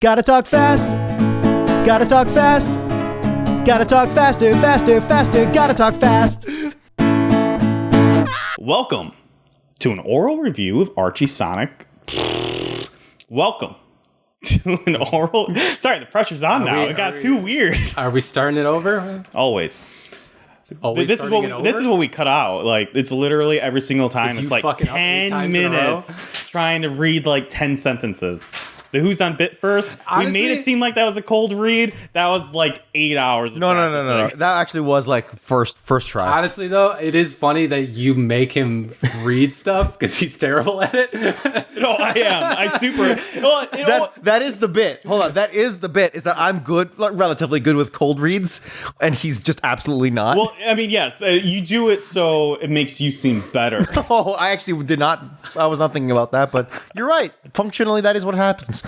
Gotta talk fast. Gotta talk fast. Gotta talk faster, faster, faster. Gotta talk fast. Welcome to an oral review of Archie Sonic. Welcome to an oral... Sorry, the pressure's on now. It got too weird. Are we starting it over? Always. This is what we cut out. Like, it's literally every single time. It's like 10 minutes trying to read like 10 sentences. The Who's on Bit First. Honestly, we made it seem like that was a cold read. That was like 8 hours. No. That actually was like first try. Honestly, though, it is funny that you make him read stuff because he's terrible at it. No, I am. I super. Well, that is the bit. Hold on. That is the bit. Is that I'm good, like, relatively good with cold reads, and he's just absolutely not. Well, I mean, yes, you do it so it makes you seem better. Oh, I actually did not. I was not thinking about that, but you're right. Functionally, that is what happens.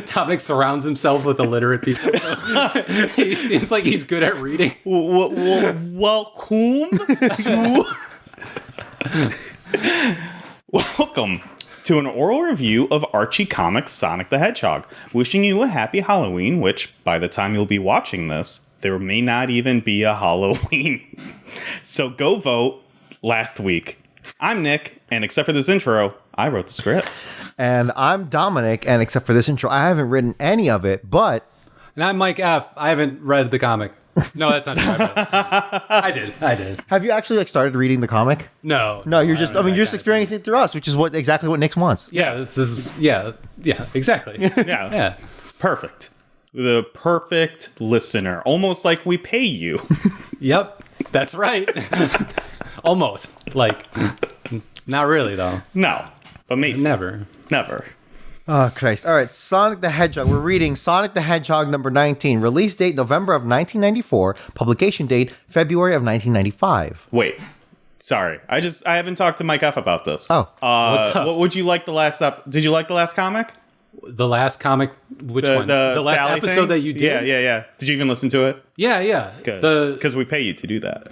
Dominic surrounds himself with illiterate people. He seems like he's good at reading. Welcome to an oral review of Archie Comics' Sonic the Hedgehog. Wishing you a happy Halloween, which by the time you'll be watching this, there may not even be a Halloween. So go vote last week. I'm Nick, and except for this intro, I wrote the script. And I'm Dominic, and except for this intro, I haven't written any of it, but... And I'm Mike F. I haven't read the comic. No, that's not true. I did. Have you actually started reading the comic? No. No, you're just, you're just experiencing it through us, which is exactly what Nick wants. Yeah, exactly. Yeah. Perfect. The perfect listener. Almost like we pay you. Yep, that's right. Almost. Like, not really, though. No, but maybe. Never. Oh, Christ. All right, Sonic the Hedgehog. We're reading Sonic the Hedgehog number 19. Release date, November of 1994. Publication date, February of 1995. Wait. Sorry. I haven't talked to Mike F. about this. Oh. What's up? What would you like the last up? Did you like the last comic? The last comic? Which one? The last Sally episode thing? that you did? Yeah. Did you even listen to it? Yeah. Good. Because we pay you to do that.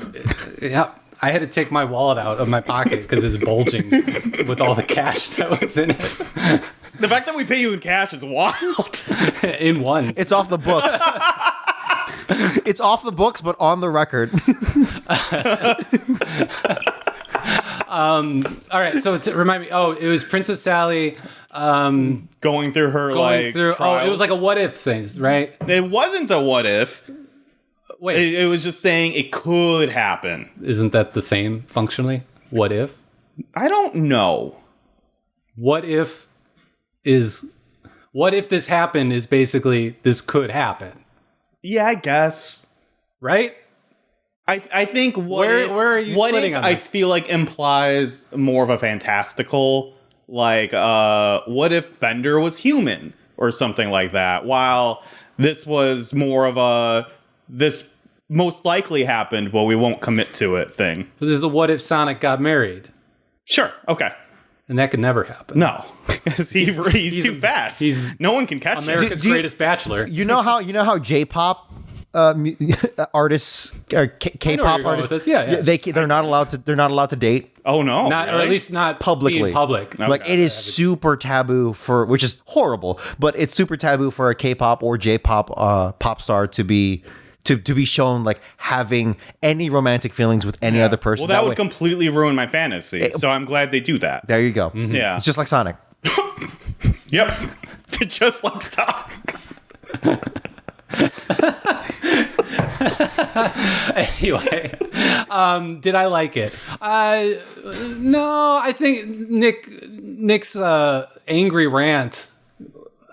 Yeah. I had to take my wallet out of my pocket because it's bulging with all the cash that was in it. The fact that we pay you in cash is wild. In one. It's off the books. It's off the books, but on the record. All right, so to remind me. Oh, it was Princess Sally going through her trials. Oh, it was like a what if thing, right? It wasn't a what if. Wait, it was just saying it could happen. Isn't that the same functionally? What if? I don't know. What if this happened is basically this could happen. Yeah, I guess. Right? I think where are you splitting on this? I feel like implies more of a fantastical, like, what if Bender was human or something like that, while this was more of this most likely happened, but we won't commit to it thing. This is a what if Sonic got married. Sure. Okay. And that could never happen. No, he's too fast. No one can catch him. America's greatest bachelor. You know how J-pop artists, K-pop artists, yeah. They're not allowed to date. Oh no, or at least not publicly. In public. Okay. Like, it is super taboo which is horrible, but it's super taboo for a K-pop or J-pop pop star to be shown like having any romantic feelings with any other person. Well, that would completely ruin my fantasy. So I'm glad they do that. There you go. Mm-hmm. Yeah, it's just like Sonic. Yep, just like Sonic. Anyway, did I like it? No, I think Nick's angry rant.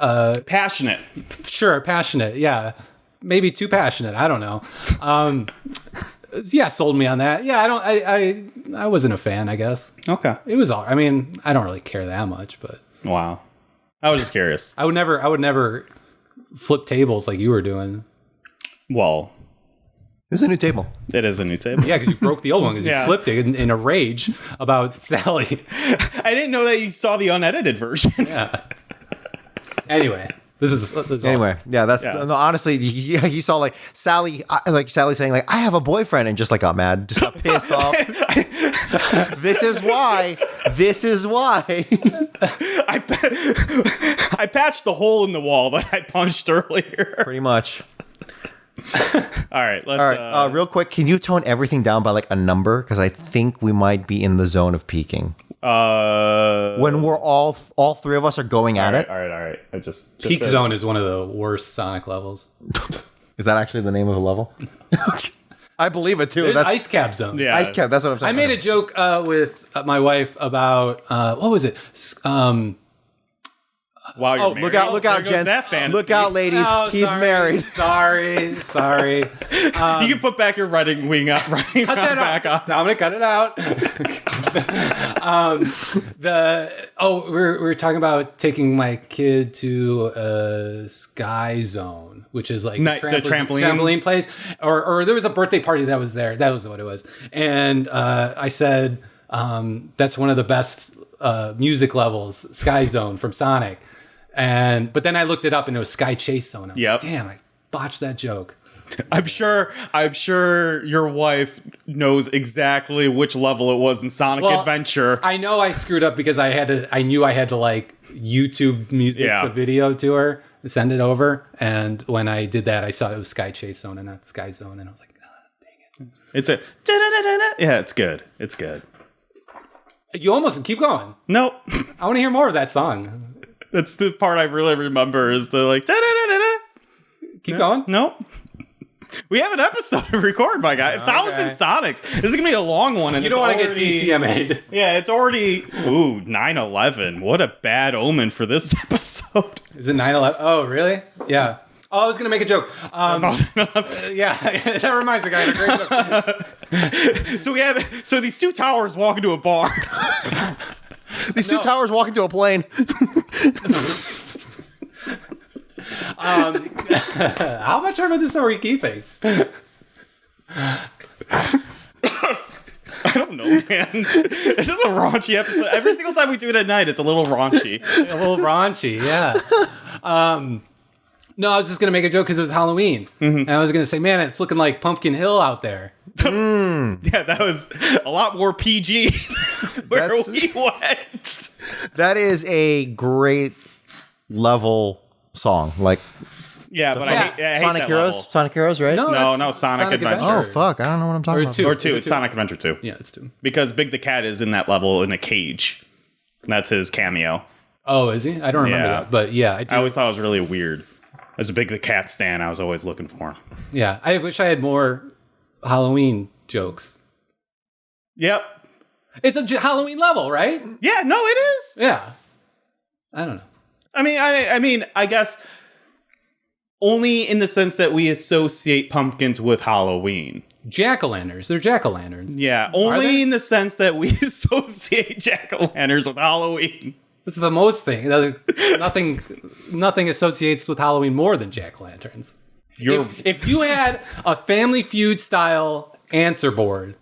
Passionate. Sure, passionate. Yeah. Maybe too passionate. I don't know. Yeah, sold me on that. Yeah, I wasn't a fan, I guess. Okay. It was all. I mean, I don't really care that much, but wow. I was just curious. I would never flip tables like you were doing. Well, it's a new table. It is a new table. Yeah, because you broke the old one because you flipped it in a rage about Sally. I didn't know that you saw the unedited version. Yeah. Anyway. This is anyway, yeah. No, honestly, you saw like Sally saying like, "I have a boyfriend," and just like got mad, just got pissed off. This is why. I patched the hole in the wall that I punched earlier. Pretty much. All right, let's. All right, real quick, can you tone everything down by like a number? Because I think we might be in the zone of peaking. When we're all three of us are going at it. All right. I just Peak Zone is one of the worst Sonic levels. Is that actually the name of the level? I believe it too. There's That's Ice Cap Zone. Yeah, Ice Cap. That's what I'm saying. I made a joke with my wife about what was it? Wow, you're married. look out, There goes gents. that fantasy. Look out, ladies. Oh, He's sorry, married. Sorry. You can put back your riding wing up, right? Cut that back out. up. Dominic, cut it out. We were talking about taking my kid to a Sky Zone, which is like The trampoline place, or there was a birthday party that was there. That was what it was, and I said that's one of the best music levels, Sky Zone from Sonic, but then I looked it up and it was Sky Chase Zone. I was like, damn, I botched that joke. I'm sure your wife knows exactly which level it was in Sonic Adventure. I know I screwed up because I knew I had to like YouTube music the video to her, send it over, and when I did that, I saw it was Sky Chase Zone and not Sky Zone, and I was like, dang it. It's a yeah, it's good. It's good. You almost keep going. Nope. I want to hear more of that song. That's the part I really remember is the like Keep going. Nope. We have an episode to record, my guy. 1,000 Sonics. This is going to be a long one. And you don't want to get DCMA'd. Yeah, it's already... Ooh, 9/11. What a bad omen for this episode. Is it 9/11? Oh, really? Yeah. Oh, I was going to make a joke. Yeah, that reminds me, guys. A great joke. So these two towers walk into a bar. These two towers walk into a plane. How much of this are we keeping? I don't know, man. This is a raunchy episode. Every single time we do it at night, it's a little raunchy. A little raunchy, yeah. No, I was just going to make a joke because it was Halloween. Mm-hmm. And I was going to say, man, it's looking like Pumpkin Hill out there. Yeah, that was a lot more PG where we went. That is a great level song. Like, yeah, but I hate Sonic that Heroes. level. Sonic Heroes, right? No, Sonic Adventure. Oh fuck, I don't know what I'm talking about. Or two. It's Sonic Adventure 2. Yeah, it's 2. Because Big the Cat is in that level in a cage. And that's his cameo. Oh, is he? I don't remember that. But yeah, I do. I always thought it was really weird. As a Big the Cat stan, I was always looking for him. Yeah, I wish I had more Halloween jokes. Yep. It's a Halloween level, right? Yeah, no, it is. Yeah. I don't know. I mean, I guess only in the sense that we associate pumpkins with Halloween. Jack-o'-lanterns. They're jack-o'-lanterns. Yeah, only in the sense that we associate jack-o'-lanterns with Halloween. That's the most thing. Nothing associates with Halloween more than jack-o'-lanterns. If you had a Family Feud style answer board,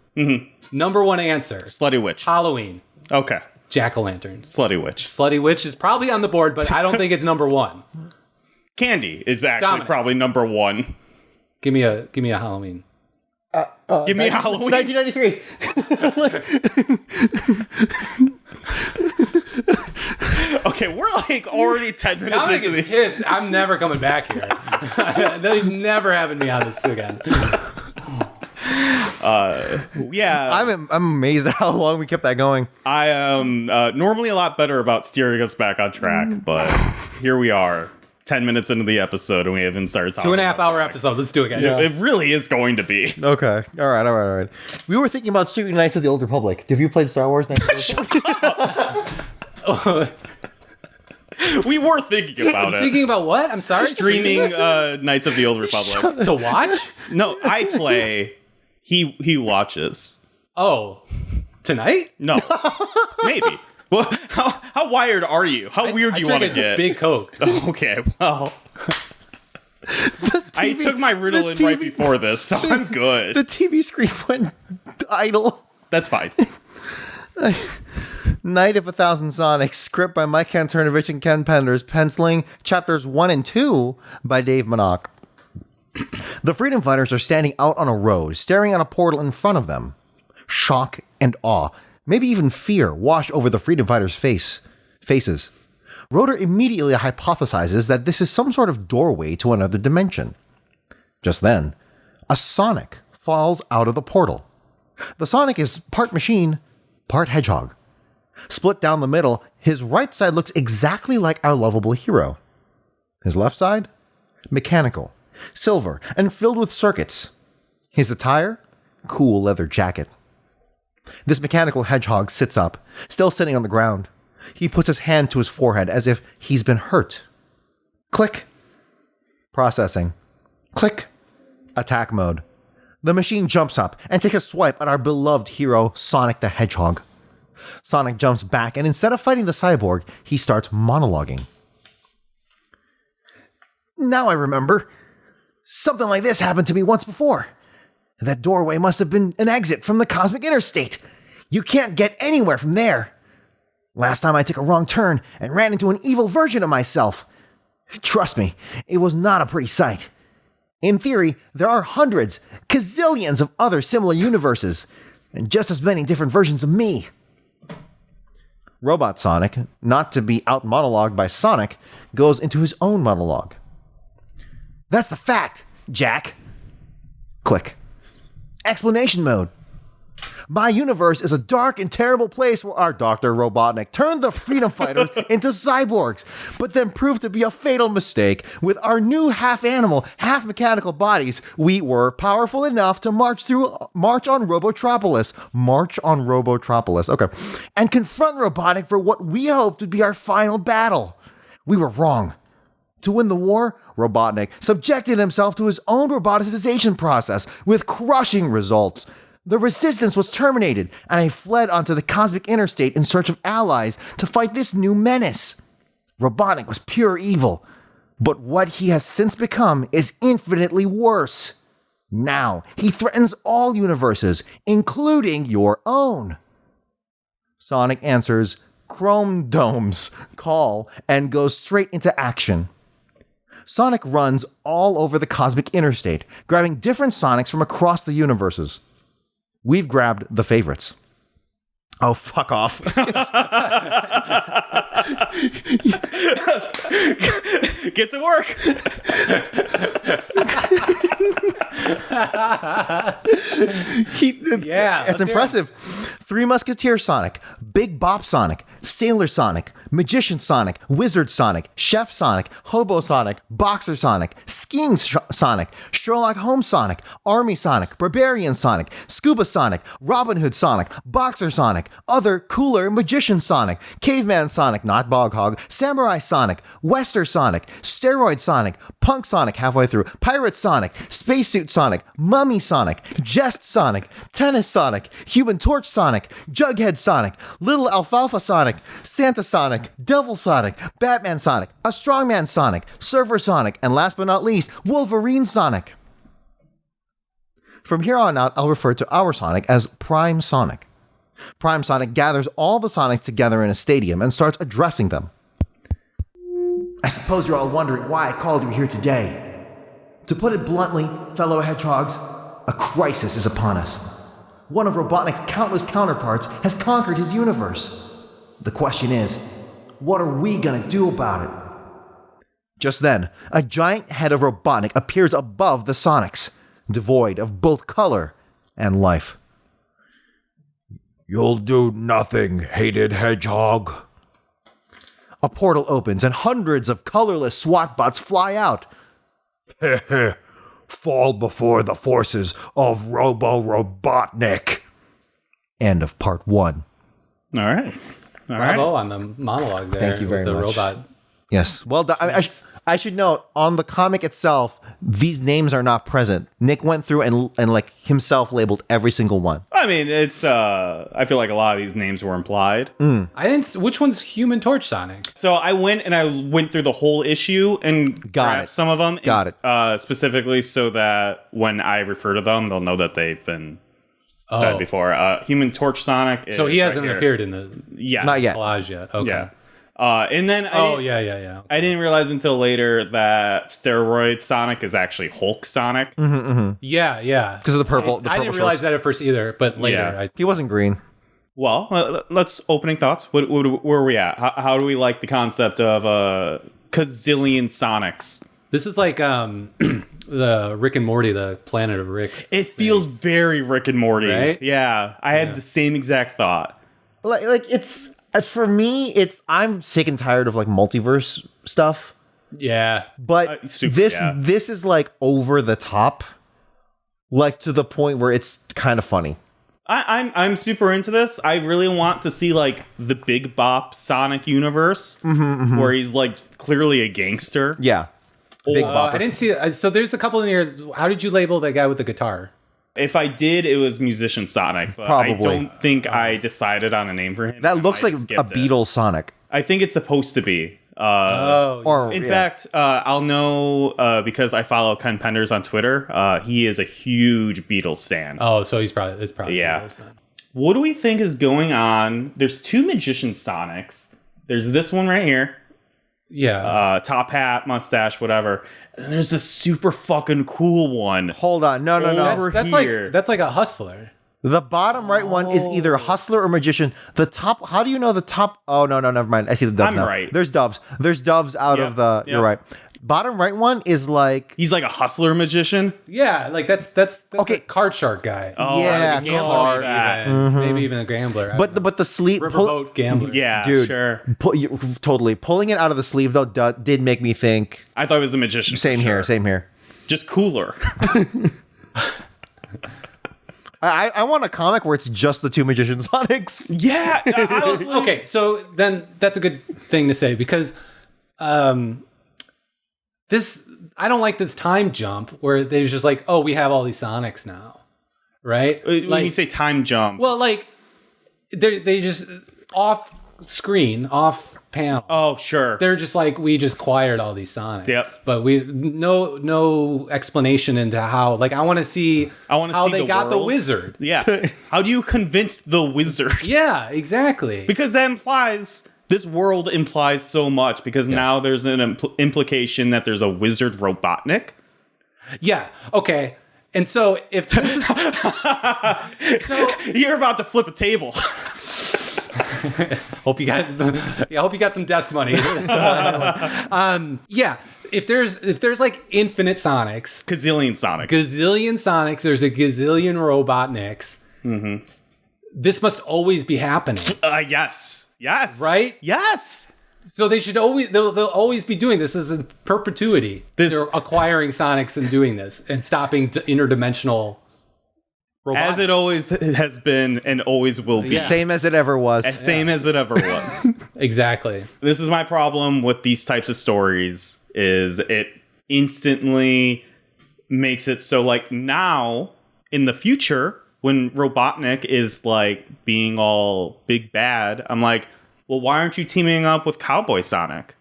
number one answer, Slutty Witch. Halloween. Okay. Jack-o'-lantern. Slutty Witch. Slutty Witch is probably on the board, but I don't think it's number one. Candy is actually Dominic. probably number one. Give me a Halloween. Give me a Halloween. 1993. Okay, we're like already 10 minutes Dominic into is pissed. I'm never coming back here. He's never having me on this again. Yeah. I'm amazed at how long we kept that going. I am normally a lot better about steering us back on track, but here we are, 10 minutes into the episode, and we haven't started talking. 2.5 hour episode. Let's do it, guys. It really is going to be. Okay. All right. We were thinking about streaming Knights of the Old Republic. Have you played Star Wars? We were thinking about it. Thinking about what? I'm sorry? Streaming Knights of the Old Republic. To watch? No, I play. He watches. Oh. Tonight? No. Maybe. Well, how wired are you? How weird do you want to get? Big Coke. Okay, well. I took my Ritalin right before this, so I'm good. The TV screen went idle. That's fine. Night of 1,000 Sonics, script by Mike Kantornovich and Ken Penders, penciling chapters 1 and 2 by Dave Manock. The Freedom Fighters are standing out on a road, staring at a portal in front of them. shock, and awe, maybe even fear, wash over the freedom fighters' faces. Rotor immediately hypothesizes that this is some sort of doorway to another dimension. Just then, a Sonic falls out of the portal. The Sonic is part machine, part hedgehog. Split down the middle, his right side looks exactly like our lovable hero. His left side? Mechanical, silver, and filled with circuits. His attire? Cool leather jacket. This mechanical hedgehog sits up, still sitting on the ground. He puts his hand to his forehead as if he's been hurt. Click. Processing. Click. Attack mode. The machine jumps up and takes a swipe at our beloved hero, Sonic the Hedgehog. Sonic jumps back, and instead of fighting the cyborg, he starts monologuing. Now I remember. Something like this happened to me once before. That doorway must have been an exit from the cosmic interstate. You can't get anywhere from there. Last time I took a wrong turn and ran into an evil version of myself. Trust me, it was not a pretty sight. In theory, there are hundreds, gazillions of other similar universes, and just as many different versions of me. Robot Sonic, not to be out-monologued by Sonic, goes into his own monologue. That's the fact, Jack. Click. Explanation mode. My universe is a dark and terrible place where our Dr. Robotnik turned the freedom fighters into cyborgs, but then proved to be a fatal mistake. With our new half-animal, half-mechanical bodies, we were powerful enough to march on Robotropolis. Okay. And confront Robotnik for what we hoped would be our final battle. We were wrong. To win the war, Robotnik subjected himself to his own roboticization process with crushing results. The resistance was terminated, and I fled onto the cosmic interstate in search of allies to fight this new menace. Robotnik was pure evil, but what he has since become is infinitely worse. Now, he threatens all universes, including your own. Sonic answers Chrome Dome's call and goes straight into action. Sonic runs all over the cosmic interstate, grabbing different Sonics from across the universes. We've grabbed the favorites. Oh, fuck off. Get to work. That's impressive. Three Musketeer Sonic, Big Bop Sonic, Sailor Sonic, Magician Sonic, Wizard Sonic, Chef Sonic, Hobo Sonic, Boxer Sonic, Skiing Sonic, Sherlock Holmes Sonic, Army Sonic, Barbarian Sonic, Scuba Sonic, Robin Hood Sonic, Boxer Sonic, other cooler Magician Sonic, Caveman Sonic, not Bog Hog, Samurai Sonic, Wester Sonic, Steroid Sonic, Punk Sonic halfway through, Pirate Sonic, Spacesuit Sonic, Mummy Sonic, Jest Sonic, Tennis Sonic, Human Torch Sonic, Jughead Sonic, Little Alfalfa Sonic, Santa Sonic, Devil Sonic, Batman Sonic, a Strongman Sonic, Surfer Sonic, and last but not least, Wolverine Sonic. From here on out, I'll refer to our Sonic as Prime Sonic. Prime Sonic gathers all the Sonics together in a stadium and starts addressing them. I suppose you're all wondering why I called you here today. To put it bluntly, fellow hedgehogs, a crisis is upon us. One of Robotnik's countless counterparts has conquered his universe. The question is, what are we gonna do about it? Just then, a giant head of Robotnik appears above the Sonics, devoid of both color and life. You'll do nothing, hated hedgehog. A portal opens and hundreds of colorless SWAT bots fly out. Fall before the forces of Robotnik. End of part 1. All right. Bravo on the monologue there. Thank you very with the much. robot. Yes. Well done. I should note, on the comic itself, these names are not present. Nick went through and like himself labeled every single one. I mean, it's I feel like a lot of these names were implied. I didn't. Which one's Human Torch Sonic? So I went through the whole issue and grabbed some of them. Got it. Specifically so that when I refer to them, they'll know that they've been said before. Human Torch Sonic. So he hasn't right appeared in the yeah, not yet. collage yet. Okay. Yeah. And then yeah. I didn't realize until later that steroid Sonic is actually Hulk Sonic. Yeah. Because of the purple. I didn't realize that at first either, but later. Yeah. He wasn't green. Well, let's opening thoughts. Where are we at? How do we like the concept of gazillion Sonics? This is like the Rick and Morty, the Planet of Ricks. It feels very Rick and Morty. Right? Yeah, I had the same exact thought. Like it's for me. I'm sick and tired of like multiverse stuff. Yeah. But this is like over the top, like to the point where it's kind of funny. I'm super into this. I really want to see like the Big Bop Sonic universe, where he's like clearly a gangster. Yeah, Big Bopper. I didn't see it. So there's a couple in here. How did you label that guy with the guitar? If I did, it was Musician Sonic. But Probably. I don't think I decided on a name for him. That I looks might like have a skipped it. Beatles Sonic. I think it's supposed to be. In fact, I'll know because I follow Ken Penders on Twitter. He is a huge Beatles stan. Oh, so it's probably Yeah. Beatles then. What do we think is going on? There's two Magician Sonics. There's this one right here. Yeah. Top hat, mustache, whatever. And there's this super fucking cool one. Hold on, no. Over here. That's like a hustler. The bottom right one is either hustler or magician. The top, how do you know the top? Oh, no, never mind. I see the doves I'm now. right. There's doves. There's doves out of the, you're right. Bottom right one is like... He's like a hustler magician. Yeah, like that's Okay. a card shark guy. Oh, Yeah, I love card. that. Maybe even a gambler. But the sleeve... riverboat gambler. Yeah, Dude, sure. totally. Pulling it out of the sleeve, though, did make me think... I thought it was a magician. Same for here. sure. Just cooler. I want a comic where it's just the two magician Sonics. Yeah. Honestly. Okay, so then that's a good thing to say because this I don't like this time jump where they're just like, oh, we have all these Sonics now, right? When you say time jump. Well, like they just off screen, off panel. Oh, sure. They're just like, we just acquired all these Sonics. Yep. But we no explanation into how. Like, I want to see how see they got the worlds. wizard. Yeah. How do you convince the wizard? Yeah, exactly. Because that implies this world implies so much. Because now there's an implication that there's a wizard Robotnik. Yeah. Okay. And so if this is so, You're about to flip a table. hope you got some desk money. Yeah. If there's like infinite Sonics, Gazillion Sonics. gazillion Sonics, there's a gazillion Robotniks. Mm-hmm. This must always be happening, Yes. right? Yes. So they should they'll always be doing this as in perpetuity. They're acquiring Sonics and doing this and stopping interdimensional robots. As it always has been and always will be. Yeah. Same as it ever was. Same as it ever was. Exactly. This is my problem with these types of stories is it instantly makes it so like now in the future when Robotnik is like being all big bad, I'm like, well, why aren't you teaming up with Cowboy Sonic?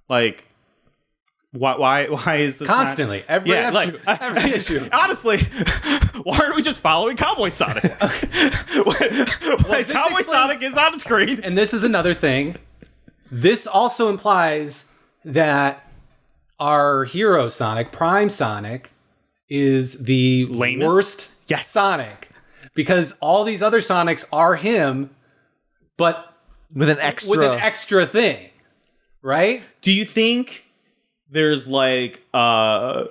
Like, why is this Constantly. not... Every issue. Honestly, why aren't we just following Cowboy Sonic? When Cowboy Sonic is on screen. And this is another thing. This also implies that our hero Sonic, Prime Sonic, is the Lamest? worst Yes. Sonic. Because all these other Sonics are him, but with an extra thing. Right? Do you think there's like I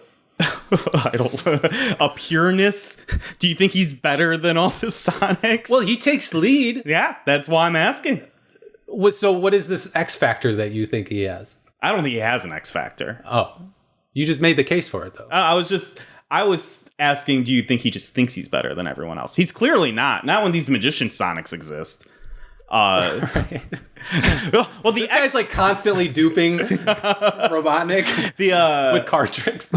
don't a pureness? Do you think he's better than all the Sonics? Well, he takes lead. yeah, that's why I'm asking. So what is this X factor that you think he has? I don't think he has an X factor. Oh, you just made the case for it, though. I was asking, do you think he just thinks he's better than everyone else? He's clearly not. Not when these magician Sonics exist. Well, This guy's like constantly duping Robotnik with card tricks.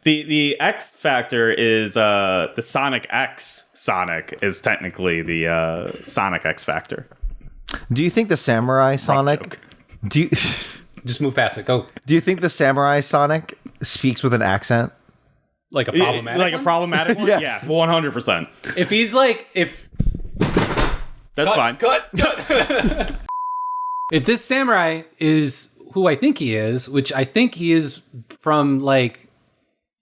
The X factor is the Sonic X. Sonic is technically the Sonic X factor. Do you think the Samurai Sonic... joke. Do you, Just move past it. Go. do you think the Samurai Sonic speaks with an accent? Like a problematic Like one? a problematic one? Yes. Yeah, 100%. If he's like, That's fine. Cut. If this samurai is who I think he is, which I think he is from like,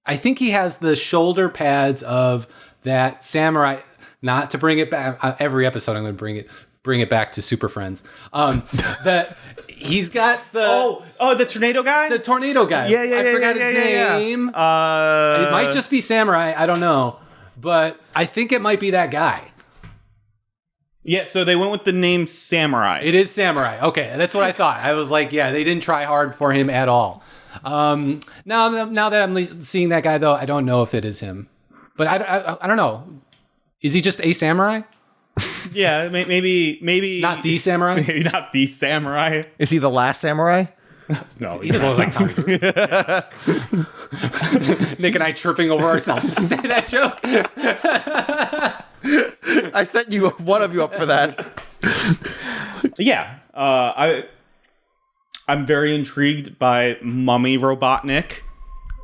I think he has the shoulder pads of that samurai. Not to bring it back every episode, I'm going to bring it back to Super Friends. That he's got the the tornado guy, the tornado guy. I forgot his name. It might just be samurai. I don't know, but I think it might be that guy. Yeah, so they went with the name Samurai. It is Samurai. Okay, that's what I thought. I was like, yeah, they didn't try hard for him at all. Now that I'm seeing that guy, though, I don't know if it is him. But I don't know. Is he just a samurai? Yeah, maybe Not the samurai? Maybe not the samurai. Is he the last samurai? No, He doesn't look like Tommy. Nick and I tripping over ourselves to say that joke. I set one of you up for that. Yeah, I'm very intrigued by Mummy Robotnik.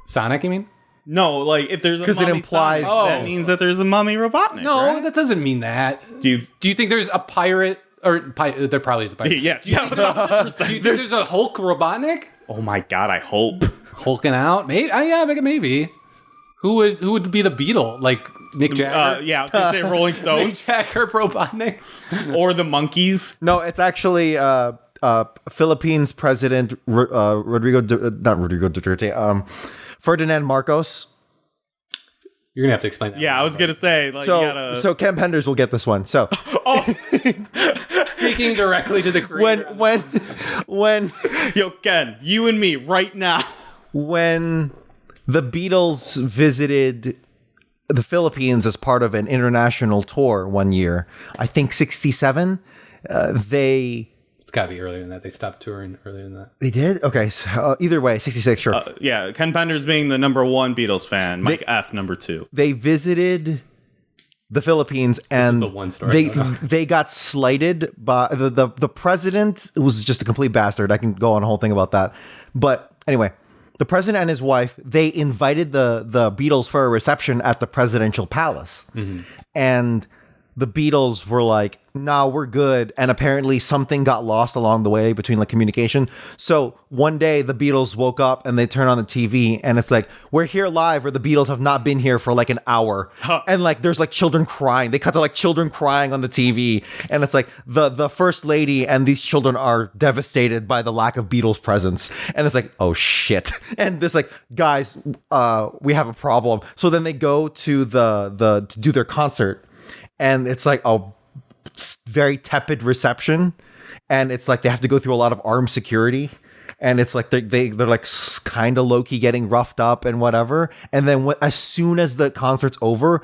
Sonic, you mean? No, like if there's a 'Cause it Mummy implies- Sonic, that means that there's a Mummy Robotnik. No, right? that doesn't mean that. Do you? Do you think there's a pirate? Or there probably is a pirate. Yes. Do you think there's a Hulk Robotnik? Oh my god, I hope. Hulking out? Maybe. Yeah, maybe. Who would be the Beetle? Like Mick Jagger? Yeah, I was gonna say Rolling Mick Stones Jagger Robotnik? or the Monkeys. No, it's actually Philippines President Ferdinand Marcos. You're gonna have to explain that. Yeah, I was gonna say. Like, So you gotta... so Ken Penders will get this one. So Speaking directly to the creator. when Yo, Ken, you and me right now. when the Beatles visited the Philippines as part of an international tour one year, I think 67, It's gotta be earlier than that. They stopped touring earlier than that. they did? Okay, so, either way, 66, sure. Yeah, Ken Penders being the number 1 Beatles fan, Mike F number 2. They visited the Philippines and the one story. they got slighted by the president, who was just a complete bastard. I can go on a whole thing about that. But anyway, the president and his wife, they invited the Beatles for a reception at the presidential palace. Mm-hmm. And the Beatles were like, nah, we're good. And apparently something got lost along the way between like communication. So one day the Beatles woke up and they turn on the TV and it's like, we're here live, or the Beatles have not been here for like an hour. And like, there's like children crying. They cut to like children crying on the TV. And it's like the first lady and these children are devastated by the lack of Beatles presence. And it's like, oh shit. And this like, guys, we have a problem. So then they go to to do their concert. And it's like a very tepid reception, and it's like they have to go through a lot of armed security, and it's like they're like kind of low key getting roughed up and whatever. And then as soon as the concert's over,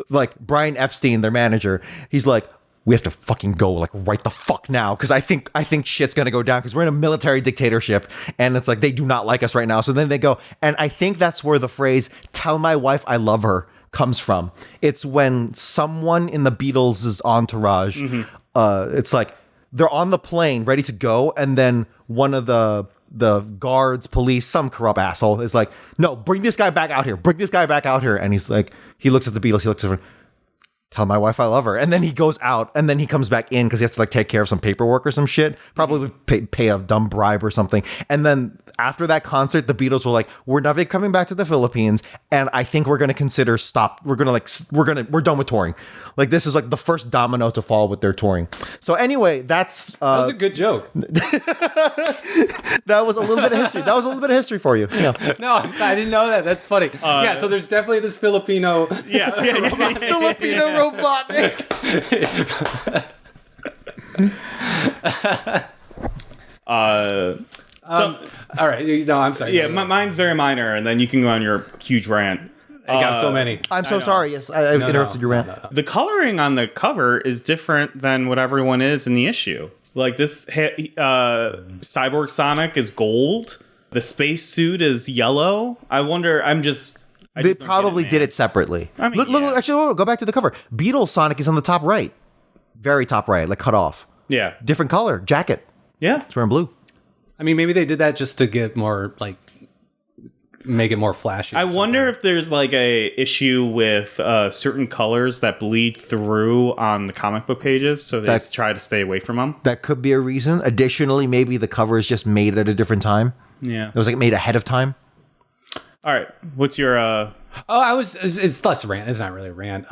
like Brian Epstein, their manager, he's like, we have to fucking go like right the fuck now, because I think shit's gonna go down because we're in a military dictatorship, and it's like they do not like us right now. So then they go, and I think that's where the phrase "tell my wife I love her" comes from. It's when someone in the Beatles' entourage, it's like they're on the plane ready to go, and then one of the guards, police, some corrupt asshole is like, no, bring this guy back out here. And he's like, he looks at the Beatles, he looks at her, tell my wife I love her. And then he goes out, and then he comes back in because he has to like take care of some paperwork or some shit, probably pay a dumb bribe or something. And then after that concert, the Beatles were like, we're never coming back to the Philippines, and I think we're going to consider we're done with touring. Like, this is like the first domino to fall with their touring. So anyway, that was a good joke. that was a little bit of history. That was a little bit of history for you. Yeah. No, I didn't know that. That's funny. Yeah, so there's definitely this Filipino. Filipino Robotnik. All right. No, I'm sorry. Yeah, mine's very minor, and then you can go on your huge rant. I got so many. I'm so sorry. Yes, I interrupted your rant. The coloring on the cover is different than what everyone is in the issue. Like this, Cyborg Sonic is gold. The spacesuit is yellow. I wonder. They probably did it separately. I mean, look, actually, go back to the cover. Beatles Sonic is on the top right, very top right, like cut off. Yeah, different color jacket. yeah. It's wearing blue. I mean, maybe they did that just to get more like make it more flashy. I wonder if there's like a issue with certain colors that bleed through on the comic book pages, so they try to stay away from them. That could be a reason. Additionally, maybe the cover is just made at a different time. Yeah. It was like made ahead of time. All right. What's your... It's less a rant. It's not really a rant.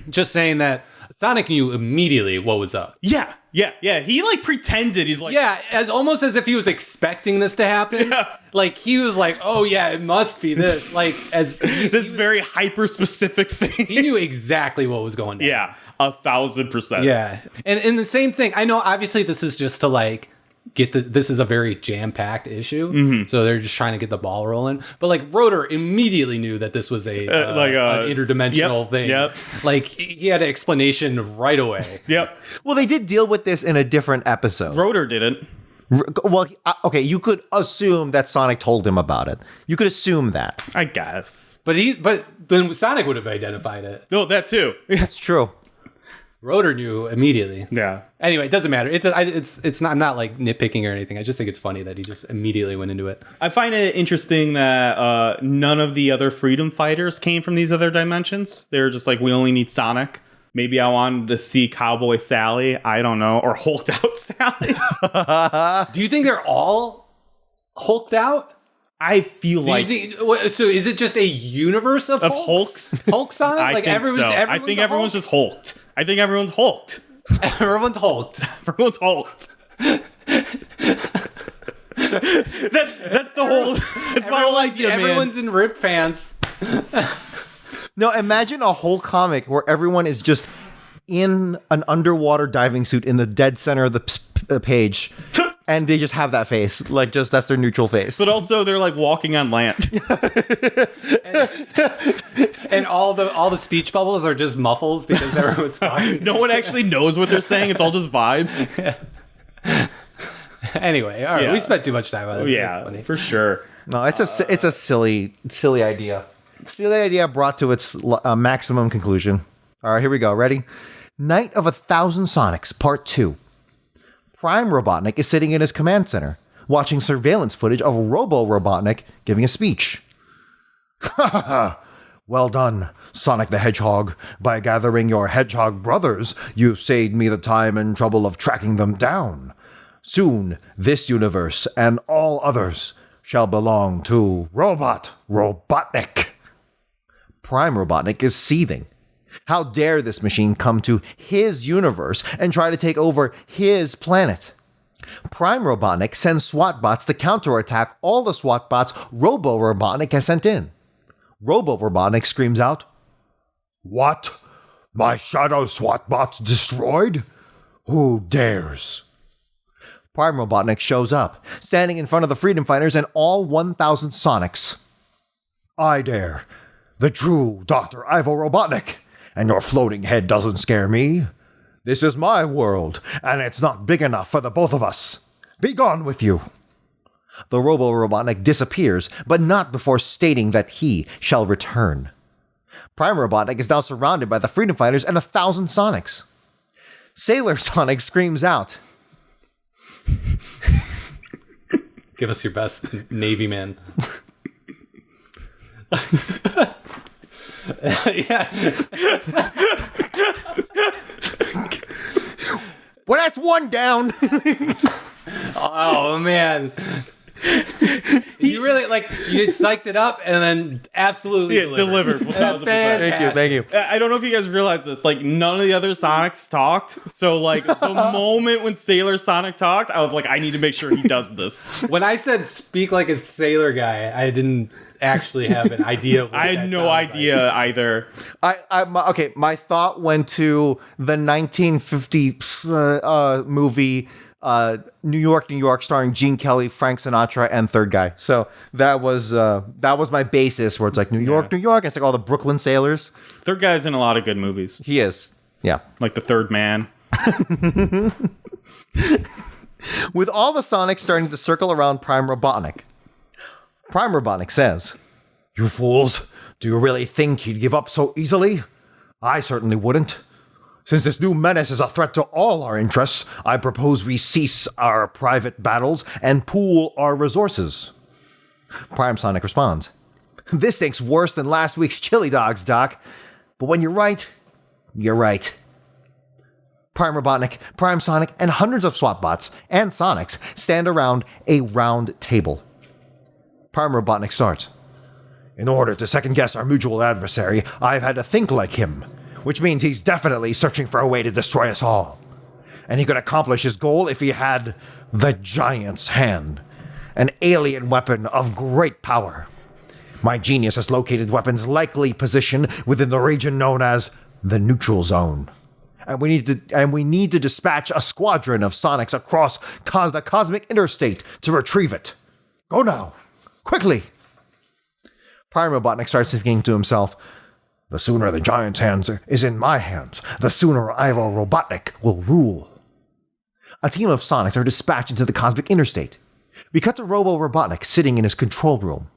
Just saying that Sonic knew immediately what was up. Yeah. He like pretended. He's like... Yeah, almost as if he was expecting this to happen. Yeah. Like he was like, oh yeah, it must be this. Like as this very hyper-specific thing. he knew exactly what was going down. Yeah, 1,000%. Yeah. And the same thing, I know obviously this is just to like this is a very jam-packed issue, so they're just trying to get the ball rolling. But like Rotor immediately knew that this was an interdimensional thing. Yep. Like he had an explanation right away. Yep. Well, they did deal with this in a different episode. Rotor didn't. Well, okay, you could assume that Sonic told him about it. You could assume that. I guess. But then Sonic would have identified it. No, that too. That's true. Rotor knew immediately. Yeah. Anyway, it doesn't matter. It's not. I'm not like nitpicking or anything. I just think it's funny that he just immediately went into it. I find it interesting that none of the other freedom fighters came from these other dimensions. They're just like, we only need Sonic. Maybe I wanted to see Cowboy Sally. I don't know. Or Hulked out Sally. Do you think they're all hulked out? I feel So is it just a universe of Hulks? Hulk Sonic? I think so. I think everyone's just Hulked. I think everyone's Hulked. Everyone's hulked. Everyone's Hulked. That's the whole. That's my whole idea, man. Everyone's in ripped pants. No, imagine a whole comic where everyone is just in an underwater diving suit in the dead center of the page. And they just have that face. Like, just that's their neutral face. But also, they're like walking on land. And all the speech bubbles are just muffles because everyone's talking. No one actually knows what they're saying. It's all just vibes. Anyway, all right. Yeah. We spent too much time on it. Yeah, That's funny. for sure. No, it's a silly idea. Silly idea brought to its maximum conclusion. All right, here we go. Ready? Night of 1,000 Sonics, Part 2. Prime Robotnik is sitting in his command center, watching surveillance footage of Robo Robotnik giving a speech. Ha ha ha! Well done, Sonic the Hedgehog. By gathering your hedgehog brothers, you've saved me the time and trouble of tracking them down. Soon, this universe and all others shall belong to Robotnik. Prime Robotnik is seething. How dare this machine come to his universe and try to take over his planet? Prime Robotnik sends SWAT bots to counterattack all the SWAT bots Robo Robotnik has sent in. Robo Robotnik screams out, "What? My shadow SWAT bots destroyed? Who dares?" Prime Robotnik shows up, standing in front of the Freedom Fighters and all 1,000 Sonics. "I dare, the true Dr. Ivo Robotnik. And your floating head doesn't scare me. This is my world, and it's not big enough for the both of us. Be gone with you." The Robo Robotnik disappears, but not before stating that he shall return. Prime Robotnik is now surrounded by the Freedom Fighters and 1,000 Sonics. Sailor Sonic screams out, Give us your best Navy man. Yeah. "Well, that's one down." Oh man. You really you psyched it up and then absolutely delivered. 1,000%. Thank you. I don't know if you guys realize this. Like, none of the other Sonics talked. So, like, the moment when Sailor Sonic talked, I was like, I need to make sure he does this. When I said speak like a sailor guy, I didn't actually have an idea of what I had no idea either. My thought went to the 1950 movie New York, starring Gene Kelly, Frank Sinatra, and Third Guy. So that was my basis, where it's like New York, and it's like all the Brooklyn sailors. Third Guy's in a lot of good movies. He is, yeah. Like The Third Man. With all the Sonics starting to circle around Prime Robotnik, Prime Robotnik says, "You fools, do you really think he'd give up so easily? I certainly wouldn't. Since this new menace is a threat to all our interests, I propose we cease our private battles and pool our resources." Prime Sonic responds, "This stinks worse than last week's chili dogs, Doc. But when you're right, you're right." Prime Robotnik, Prime Sonic, and hundreds of SWAT bots and Sonics stand around a round table. Prime Robotnik starts. "In order to second-guess our mutual adversary, I've had to think like him, which means he's definitely searching for a way to destroy us all. And he could accomplish his goal if he had the Giant's Hand, an alien weapon of great power. My genius has located weapons likely positioned within the region known as the Neutral Zone. And we need to dispatch a squadron of Sonics across the cosmic interstate to retrieve it. Go now. Quickly." Prime Robotnik starts thinking to himself, "The sooner the Giant's Hands is in my hands, the sooner Ivo Robotnik will rule." A team of Sonics are dispatched into the cosmic interstate. We cut to Robo Robotnik sitting in his control room.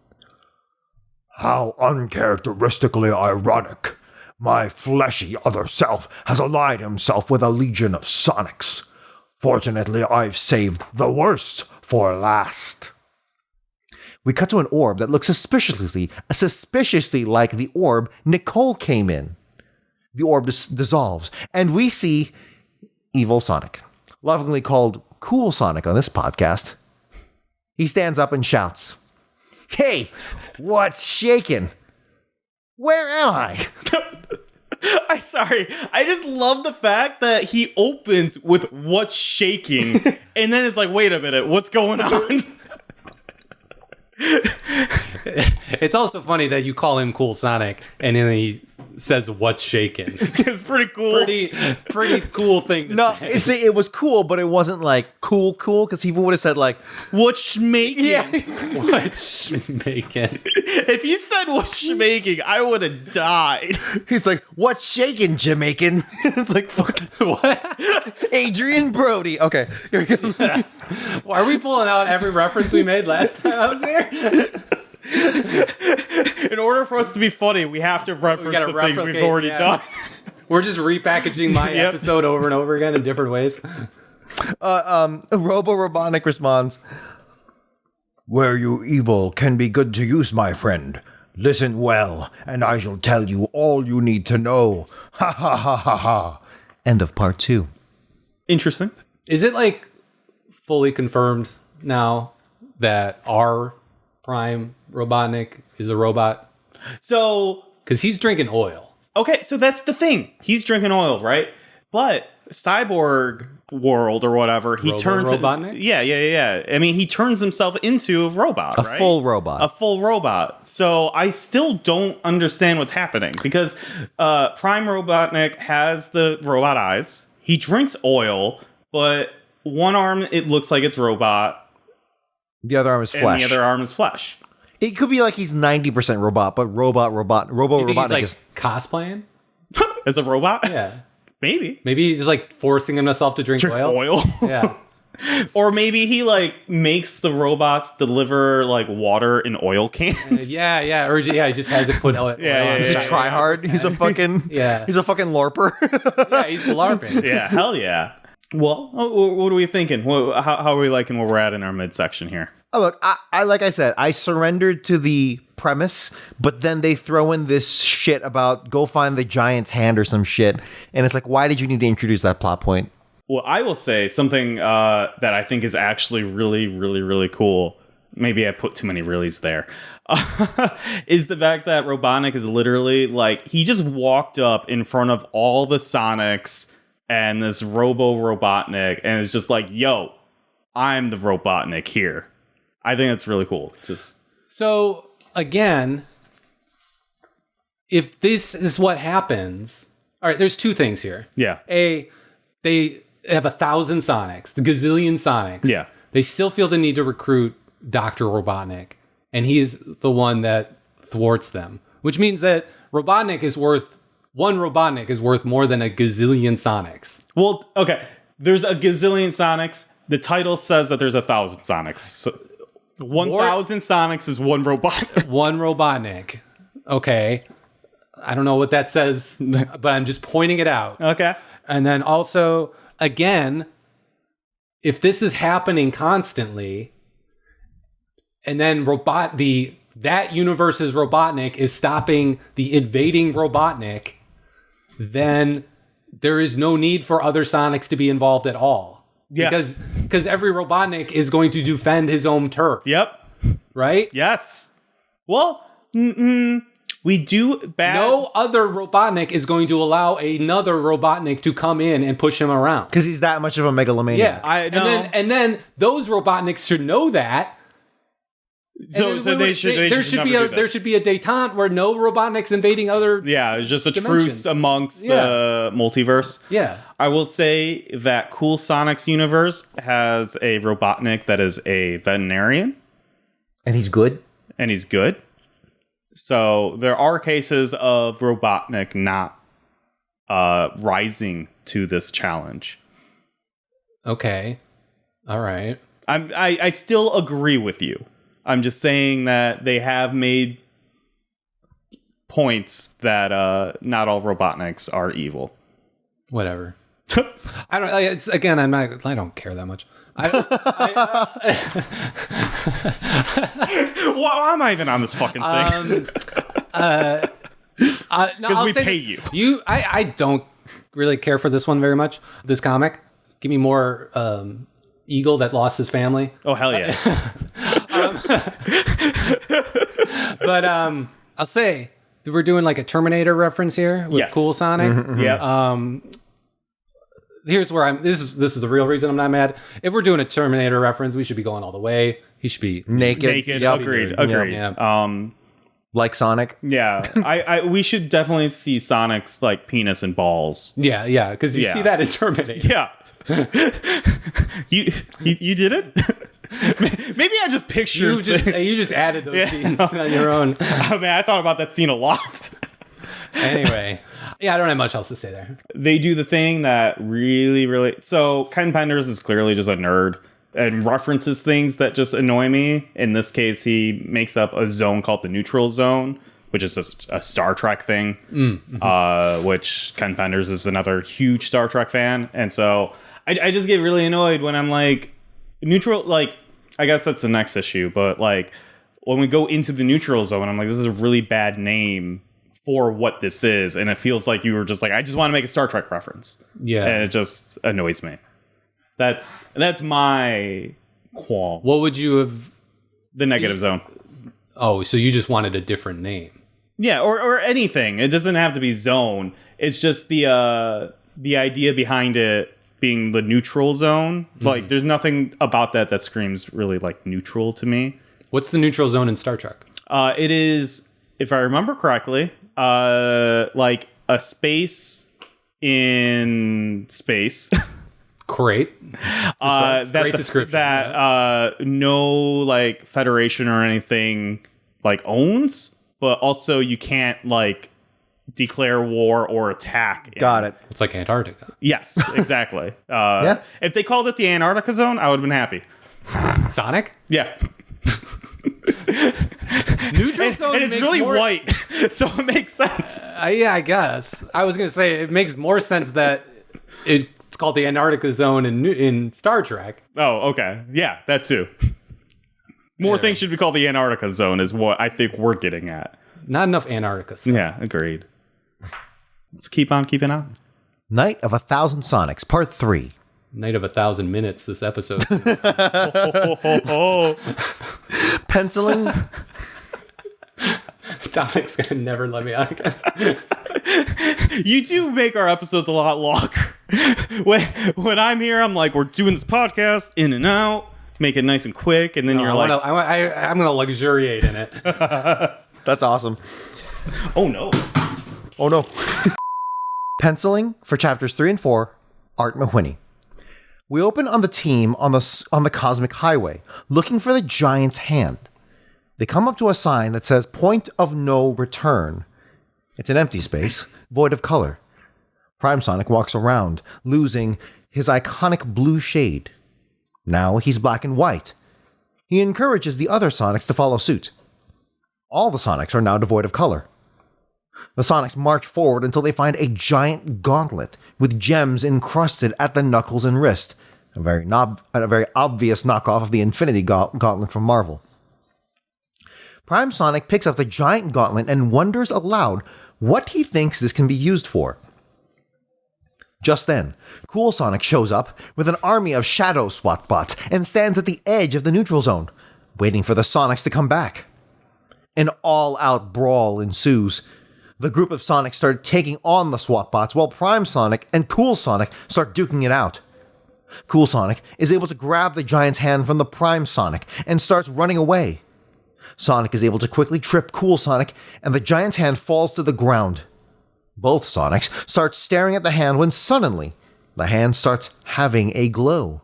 How uncharacteristically ironic. My fleshy other self has allied himself with a legion of Sonics. Fortunately, I've saved the worst for last. We cut to an orb that looks suspiciously like the orb Nicole came in. The orb dissolves, and we see Evil Sonic, lovingly called Cool Sonic on this podcast. He stands up and shouts, "Hey, what's shaking? Where am I?" I just love the fact that he opens with "what's shaking" and then it's like, wait a minute, what's going on? It's also funny that you call him Cool Sonic and then he says "what's shaking." It's pretty cool. Pretty cool thing to say. It was cool, but it wasn't like cool, because he would have said like, "What's schmaking?" yeah. What's shaking? If he said "what's schmaking," I would have died. He's like, "What's shaking, Jamaican?" It's like, fuck. What? Adrian Brody. Okay, here we go. Are we pulling out every reference we made last time I was here? In order for us to be funny, we have to reference the things we've already done. We're just repackaging my episode over and over again in different ways. Robo Robotnik responds, Where you evil can be good to use, my friend. Listen well, and I shall tell you all you need to know. Ha ha ha ha ha. End of part 2. Interesting. Is it like fully confirmed now that our Prime Robotnik is a robot? So, because he's drinking oil. Okay, so that's the thing. He's drinking oil, right? But Cyborg World or whatever, he turns Robotnik? Yeah. I mean, he turns himself into a robot, right? Full robot. A full robot. So I still don't understand what's happening because Prime Robotnik has the robot eyes. He drinks oil, but one arm it looks like it's robot. The other arm is flesh. And the other arm is flesh. It could be like he's 90% robot, but Robo Robotnik He's like is cosplaying? As a robot? Yeah. Maybe He's just like forcing himself to drink oil. Yeah. Or maybe he like makes the robots deliver like water in oil cans. Yeah. Or he just has it put oil. He's a tryhard. He's a fucking he's a fucking LARPer. Yeah, he's LARPing. Yeah, hell yeah. Well, what are we thinking? How are we liking where we're at in our midsection here? Oh, look, I like I said, I surrendered to the premise, but then they throw in this shit about go find the Giant's Hand or some shit, and it's like, why did you need to introduce that plot point? Well, I will say something that I think is actually really, really, really cool. Maybe I put too many reallys there. Is the fact that Robotnik is literally like, he just walked up in front of all the Sonics and this Robo Robotnik, and it's just like, yo, I'm the Robotnik here. I think that's really cool. So again, if this is what happens, all right, there's two things here. Yeah. They have 1,000 Sonics, the gazillion Sonics. Yeah. They still feel the need to recruit Dr. Robotnik, and he is the one that thwarts them, which means that one Robotnik is worth more than a gazillion Sonics. Well, okay. There's a gazillion Sonics. The title says that there's 1,000 Sonics. So 1,000 Sonics is one Robotnik. One Robotnik. Okay. I don't know what that says, but I'm just pointing it out. Okay. And then also, again, if this is happening constantly, and then that universe's Robotnik is stopping the invading Robotnik, then there is no need for other Sonics to be involved at all. Yeah. Because every Robotnik is going to defend his own turf. Yep. Right? Yes. Well, we do bad. No other Robotnik is going to allow another Robotnik to come in and push him around. Because he's that much of a megalomaniac. Yeah. I know. And then those Robotniks should know that. So there should be a detente where no Robotniks invading other. Yeah, it's just a dimensions. truce amongst the multiverse. Yeah. I will say that Cool Sonic's universe has a Robotnik that is a veterinarian. And he's good. And he's good. So there are cases of Robotnik not rising to this challenge. Okay. All right. I still agree with you. I'm just saying that they have made points that not all Robotniks are evil. Whatever. I don't. It's again. I don't care that much. Why am I even on this fucking thing? Because we pay you. I don't really care for this one very much. This comic. Give me more Eagle that lost his family. Oh hell yeah! But I'll say that we're doing like a Terminator reference here with Cool Sonic. Yeah. Here's where this is the real reason I'm not mad. If we're doing a Terminator reference, we should be going all the way. He should be Naked. Yep. Agreed. Yeah. Like Sonic. Yeah. I we should definitely see Sonic's like penis and balls. Yeah, because you see that in Terminator. Yeah. you did it? Maybe I just pictured you just added those scenes on your own. I mean, I thought about that scene a lot. Anyway, yeah, I don't have much else to say there. They do the thing that really so Ken Penders is clearly just a nerd and references things that just annoy me. In this case, he makes up a zone called the neutral zone, which is just a Star Trek thing, which Ken Penders is another huge Star Trek fan. And so I just get really annoyed when I'm like, neutral, like, I guess that's the next issue, but like when we go into the neutral zone, I'm like, this is a really bad name for what this is. And it feels like you were just like, I just want to make a Star Trek reference. Yeah. And it just annoys me. That's my qualm. What would you have? The negative zone. Oh, so you just wanted a different name. Yeah, or anything. It doesn't have to be zone. It's just the idea behind it being the neutral zone. Like, there's nothing about that screams really like neutral to me. What's the neutral zone in Star Trek? It is, if I remember correctly, like a space in space. Great. Great description. That no like Federation or anything like owns, but also you can't like declare war or attack. Got it. It's like Antarctica. Yes, exactly. Yeah. If they called it the Antarctica zone, I would have been happy. Sonic? Yeah. Neutral zone and it's makes really more, white, so it makes sense. Yeah, I guess. I was going to say it makes more sense that it's called the Antarctica zone in Star Trek. Oh, okay. Yeah, that too. More things should be called the Antarctica zone is what I think we're getting at. Not enough Antarctica stuff. Yeah, agreed. Let's keep on keeping on. Night of 1,000 Sonics, Part 3. Night of 1,000 minutes, this episode. Penciling. Dominic's going to never let me out again. You do make our episodes a lot longer. When I'm here, I'm like, we're doing this podcast in and out, make it nice and quick, and then you're like, I'm going to luxuriate in it. That's awesome. oh no. Oh no. Penciling for chapters 3 and 4, Art Mahwini. We open on the team on the cosmic highway, looking for the giant's hand. They come up to a sign that says Point of No Return. It's an empty space, void of color. Prime Sonic walks around, losing his iconic blue shade. Now he's black and white. He encourages the other Sonics to follow suit. All the Sonics are now devoid of color. The Sonics march forward until they find a giant gauntlet with gems encrusted at the knuckles and wrist. A very obvious knockoff of the Infinity Gauntlet from Marvel. Prime Sonic picks up the giant gauntlet and wonders aloud what he thinks this can be used for. Just then, Cool Sonic shows up with an army of shadow SWAT bots and stands at the edge of the neutral zone, waiting for the Sonics to come back. An all-out brawl ensues. The group of Sonics start taking on the SWAT bots while Prime Sonic and Cool Sonic start duking it out. Cool Sonic is able to grab the giant's hand from the Prime Sonic and starts running away. Sonic is able to quickly trip Cool Sonic and the giant's hand falls to the ground. Both Sonics start staring at the hand when suddenly the hand starts having a glow.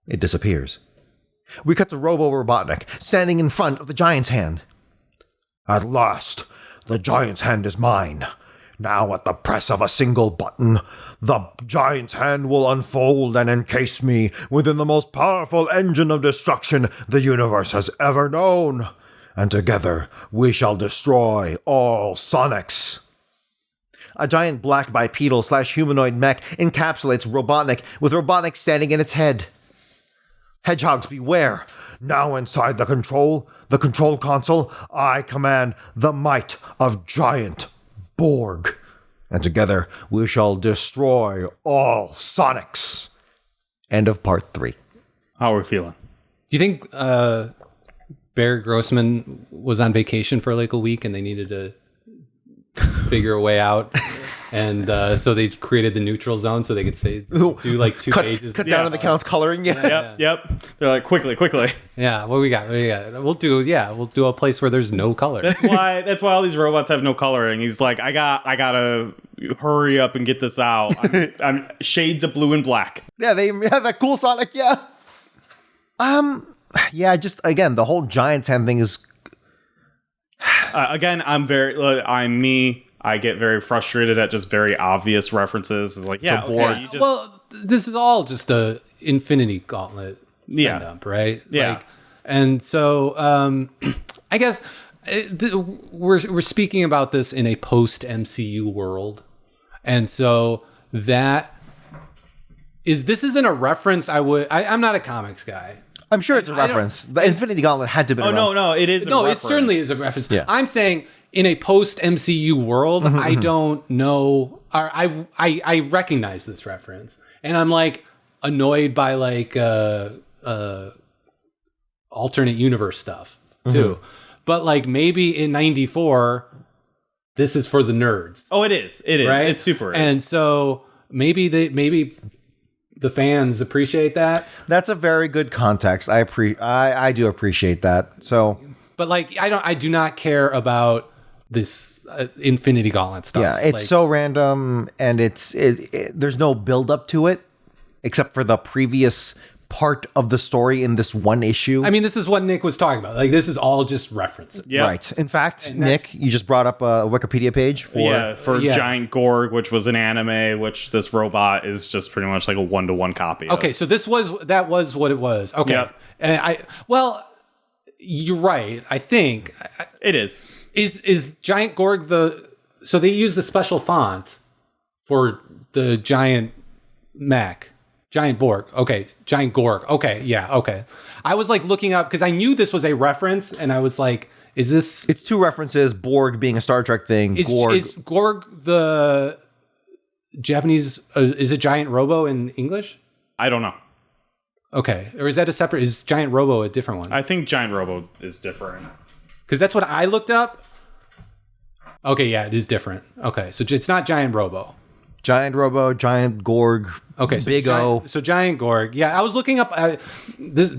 It disappears. We cut to Robo Robotnik standing in front of the giant's hand. At last, the giant's hand is mine. Now at the press of a single button, the giant's hand will unfold and encase me within the most powerful engine of destruction the universe has ever known. And together we shall destroy all Sonics. A giant black bipedal/humanoid mech encapsulates Robotnik, with Robotnik standing in its head. Hedgehogs beware! Now inside the control console, I command the might of Giant Borg. And together we shall destroy all Sonics. End of part 3. How are we feeling? Do you think Barry Grossman was on vacation for like a week and they needed to figure a way out? And so they created the neutral zone so they could do like 2 pages. Cut down on the count's coloring. Yep. They're like, quickly. Yeah, what we got? We'll do a place where there's no color. That's why all these robots have no coloring. He's like, I gotta hurry up and get this out. I'm shades of blue and black. Yeah, they have that Cool Sonic. Yeah. Yeah. Just again, the whole giant's hand thing is. Again, I'm me. I get very frustrated at just very obvious references. It's like, yeah, okay, you just... Well, this is all just a Infinity Gauntlet send-up, right? Yeah. And so, I guess we're speaking about this in a post-MCU world. And so this isn't a reference I'm not a comics guy. I'm sure it's a reference. The Infinity Gauntlet had to be. No, it is. It certainly is a reference. Yeah. I'm saying in a post MCU world, I don't know. Or I recognize this reference, and I'm like annoyed by like alternate universe stuff too. But like maybe in '94, this is for the nerds. Oh, it is. It is. Right? It's super. And so maybe the fans appreciate that. That's a very good context. I do appreciate that. So, but like I do not care about this Infinity Gauntlet stuff. Yeah, it's so random, and there's no build up to it except for the previous part of the story in this one issue. I mean, this is what Nick was talking about. Like, this is all just references. Yeah. Right. In fact, Nick, you just brought up a Wikipedia page for Giant Gorg, which was an anime, which this robot is just pretty much like a 1-to-1 copy of. Okay, so that was what it was. Okay. Yep. And you're right. I think it is. Is Giant Gorg so they use the special font for the giant mech. Giant Borg. Okay. Giant Gorg. Okay. Yeah. Okay. I was like looking up because I knew this was a reference and I was like, is this... It's 2 references, Borg being a Star Trek thing. Is Gorg the Japanese... is it Giant Robo in English? I don't know. Okay. Or is that is Giant Robo a different one? I think Giant Robo is different. Because that's what I looked up. Okay. Yeah, it is different. Okay. So it's not Giant Robo. Giant Robo, Giant Gorg, okay, so Big O. So Giant Gorg. Yeah, I was looking up. This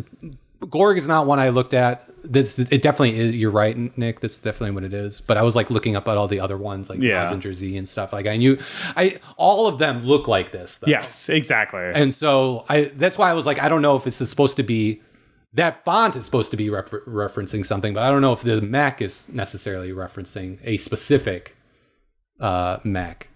Gorg is not one I looked at. It definitely is. You're right, Nick. That's definitely what it is. But I was like looking up at all the other ones, like Mazinger Z and stuff. Like I knew, all of them look like this. Though. Yes, exactly. And so that's why I was like, I don't know if this is supposed to be. That font is supposed to be referencing something, but I don't know if the mech is necessarily referencing a specific mech.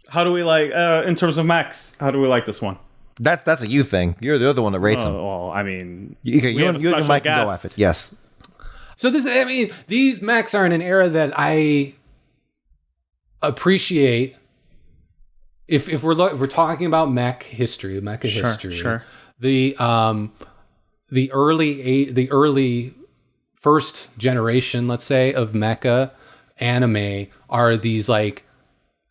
How do we like, in terms of mechs, how do we like this one? That's a you thing. You're the other one that rates them. Well, I mean, you and Mike can go at it. Yes. So these mechs are in an era that I appreciate. If we're talking about mecha history, sure. the early first generation, let's say, of mecha anime are these like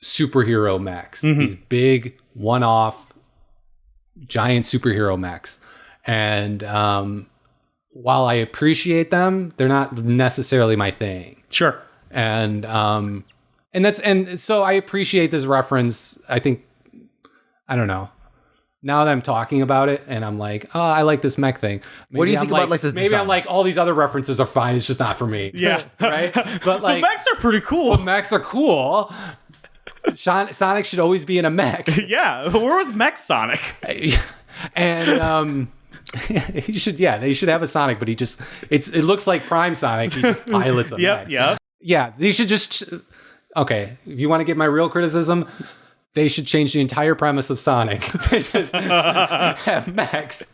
superhero mechs, these big one-off giant superhero mechs. And while I appreciate them, they're not necessarily my thing. Sure. And so I appreciate this reference. I think, I don't know. Now that I'm talking about it and I'm like, oh, I like this mech thing. What do you think about like the maybe design? I'm like, all these other references are fine. It's just not for me. Yeah. Right? But like, the mechs are pretty cool. mechs are cool. Sonic should always be in a mech. Yeah. Where was Mech Sonic? And they should have a Sonic, but it looks like Prime Sonic. He just pilots a mech. Yep. Yeah, they should just, okay, if you want to get my real criticism, they should change the entire premise of Sonic. They just have mechs.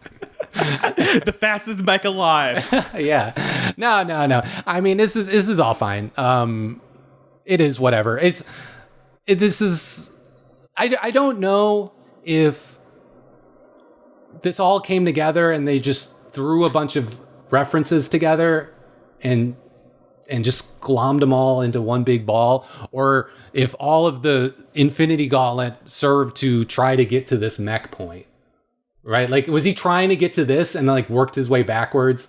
The fastest mech alive. Yeah. No. I mean, this is all fine. It is whatever. I don't know if this all came together and they just threw a bunch of references together and just glommed them all into one big ball, or if all of the Infinity Gauntlet served to try to get to this mech point, right? Like, was he trying to get to this and like worked his way backwards?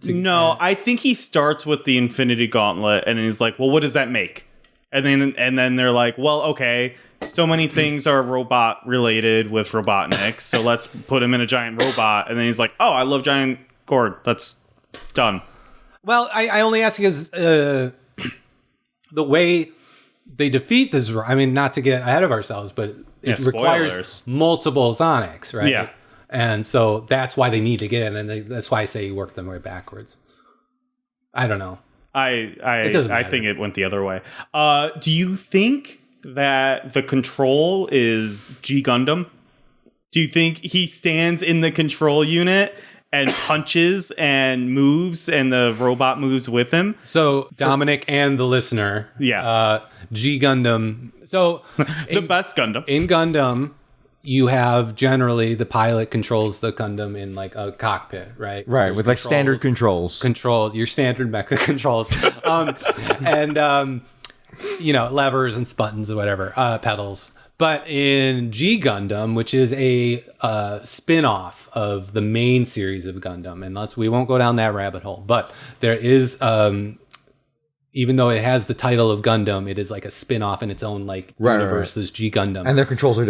No, I think he starts with the Infinity Gauntlet and he's like, well, what does that make? And then they're like, well, okay, so many things are robot related with Robotnik, so let's put him in a giant robot. And then he's like, oh, I love giant Gord. That's done. Well, I only ask because the way they defeat this, I mean, not to get ahead of ourselves, but it requires spoilers. multiple Sonics, right? Yeah. And so that's why they need to get in, and that's why I say you work them way backwards. I don't know. I think it went the other way. Do you think that the control is G Gundam? Do you think he stands in the control unit and punches and moves and the robot moves with him? So Dominic and the listener, G Gundam. So The best Gundam. in Gundam, you have generally the pilot controls the Gundam in like a cockpit, right? Right, There's with like standard controls. your standard mecha controls, and levers and buttons or whatever, pedals. But in G Gundam, which is a spin-off of the main series of Gundam, and we won't go down that rabbit hole, but there is, even though it has the title of Gundam, it is like a spin-off in its own universe. There's G Gundam. And their controls are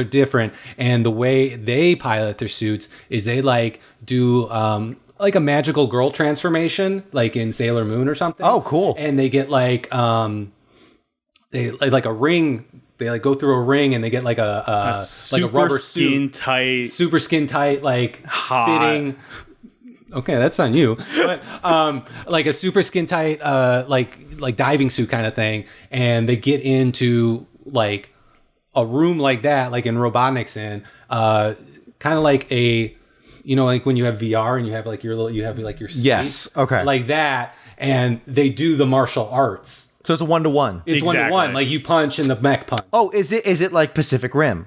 different. And the way they pilot their suits is they do like a magical girl transformation, like in Sailor Moon or something. Oh, cool. And they get like a ring. They go through a ring and they get like a rubber suit. Super skin tight, like hot. Fitting. Okay, that's on you. But like a super skin tight, like diving suit kind of thing, and they get into like a room like that, like in Robotnik's kind of like a, like when you have VR and you have like your space, yes, okay, like that, and they do the martial arts. So it's a 1-to-1. It's 1-to-1. Like you punch and the mech punch. Oh, is it like Pacific Rim?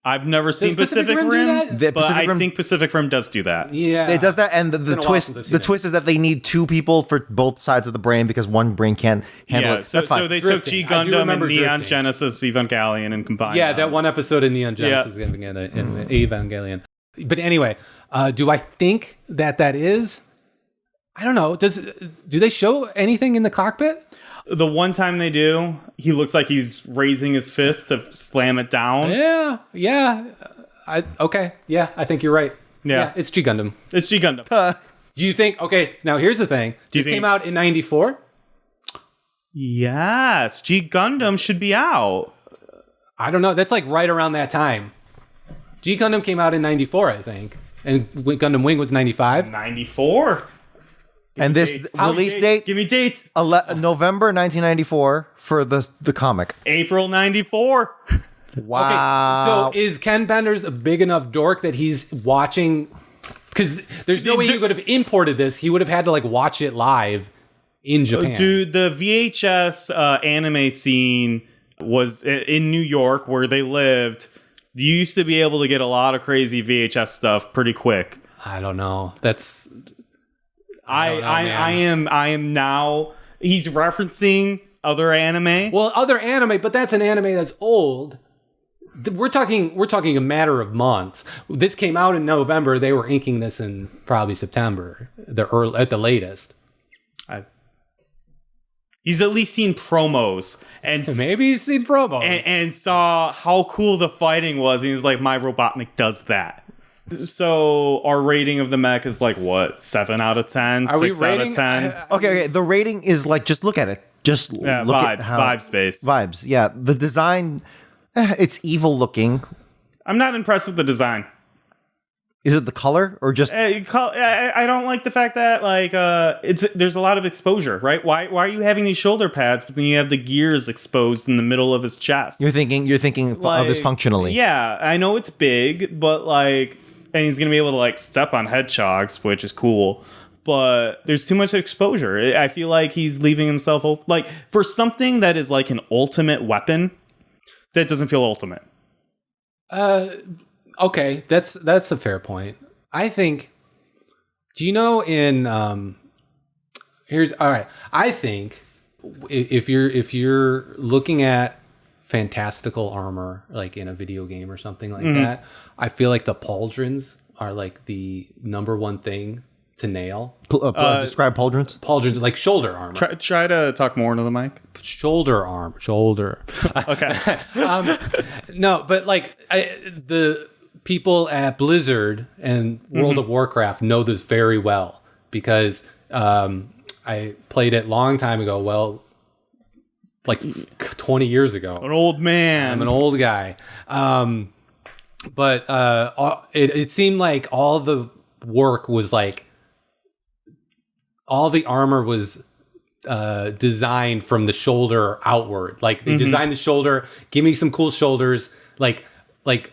I've never seen Pacific Pacific Rim do Rim, that? but I think Pacific Rim does do that. Yeah, It does that, and the twist is that they need two people for both sides of the brain because one brain can't handle it. So, That's fine. so they Drifting. took G Gundam and Neon drifting. Genesis Evangelion and combined. Yeah, them. that one episode in Neon Genesis in Evangelion. But anyway, do I think that is? I don't know. Do they show anything in the cockpit? The one time they do, he looks like he's raising his fist to slam it down. Yeah. I think you're right. Yeah. It's G Gundam. It's G Gundam. Do you think? Okay, now here's the thing. This came out in '94. Yes, G Gundam should be out. I don't know. That's like right around that time. G Gundam came out in '94, I think, and Gundam Wing was '95. 94. And this release date, Give me dates. November 1994 for the comic. April 94. Wow. Okay, so is Ken Penders a big enough dork that he's watching? Because there's no way he could have imported this. He would have had to watch it live in Japan. Dude, the VHS anime scene was in New York where they lived. You used to be able to get a lot of crazy VHS stuff pretty quick. I don't know. I am now. He's referencing other anime. Well, other anime, but that's an anime that's old. We're talking a matter of months. This came out in November. They were inking this in probably September, at the latest. He's at least seen promos and maybe he's seen promos and saw how cool the fighting was. And he was like, "My Robotnik does that." So our rating of the mech is like what, 7 out of 10, 6 out of 10. Okay. The rating is like, just look at it. Just look at how vibes based. Vibes. Yeah, the design, it's evil looking. I'm not impressed with the design. Is it the color or just? I don't like the fact that like there's a lot of exposure, right? Why are you having these shoulder pads, but then you have the gears exposed in the middle of his chest? You're thinking of this functionally. Yeah, I know it's big, but like, and he's gonna be able to like step on hedgehogs, which is cool. But there's too much exposure. I feel like he's leaving himself open. Like for something that is like an ultimate weapon, that doesn't feel ultimate. Okay, that's a fair point. I think. Do you know in here's all right. I think if you're looking at fantastical armor like in a video game or something like that, I feel like the pauldrons are like the number one thing to nail. Describe pauldrons. Pauldrons, like shoulder armor. Try to talk more into the mic. Shoulder armor. Shoulder. Okay. No, but like the people at Blizzard and World of Warcraft know this very well because I played it long time ago. Well, like 20 years ago. An old man. I'm an old guy. But it seemed like all the work was like, all the armor was designed from the shoulder outward. Like they designed the shoulder, give me some cool shoulders, like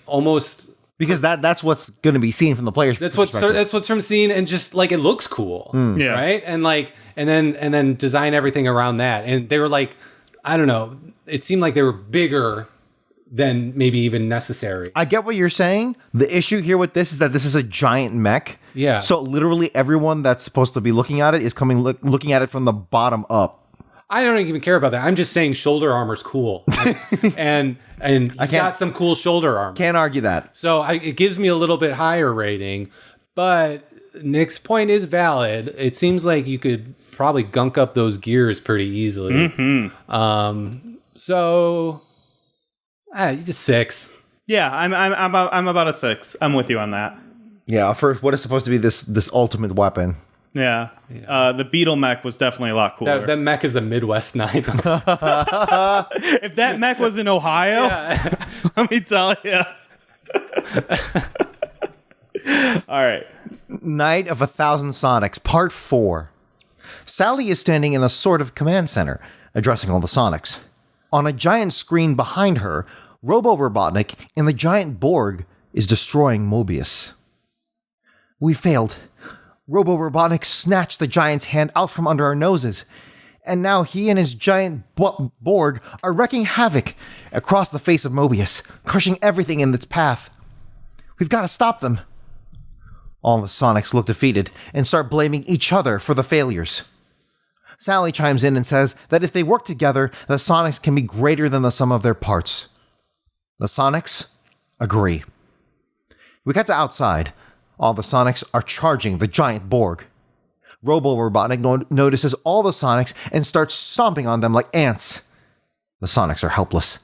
almost, because that's what's going to be seen from the player's perspective. That's what's from scene, and just like it looks cool, Yeah. right? And like and then design everything around that. And they were like, I don't know, it seemed like they were bigger than maybe even necessary. I get what you're saying. The issue here with this is that this is a giant mech. Yeah. So literally everyone that's supposed to be looking at it is looking at it from the bottom up. I don't even care about that. I'm just saying shoulder armor's cool, and I got some cool shoulder armor. Can't argue that. So it gives me a little bit higher rating, but Nick's point is valid. It seems like you could probably gunk up those gears pretty easily. So just 6. Yeah, I'm about a 6. I'm with you on that. Yeah, for what is supposed to be this ultimate weapon. Yeah. The Beetle mech was definitely a lot cooler. That mech is a Midwest knife. If that mech was in Ohio, let me tell you. All right. Night of 1,000 Sonics, Part 4. Sally is standing in a sort of command center, addressing all the Sonics. On a giant screen behind her, Robo Robotnik and the giant Borg is destroying Mobius. We failed. Robo Robotnik snatched the giant's hand out from under our noses, and now he and his giant Borg are wreaking havoc across the face of Mobius, crushing everything in its path. We've got to stop them. All the Sonics look defeated and start blaming each other for the failures. Sally chimes in and says that if they work together, the Sonics can be greater than the sum of their parts. The Sonics agree. We cut to outside. All the Sonics are charging the giant Borg. Robo Robotnik notices all the Sonics and starts stomping on them like ants. The Sonics are helpless.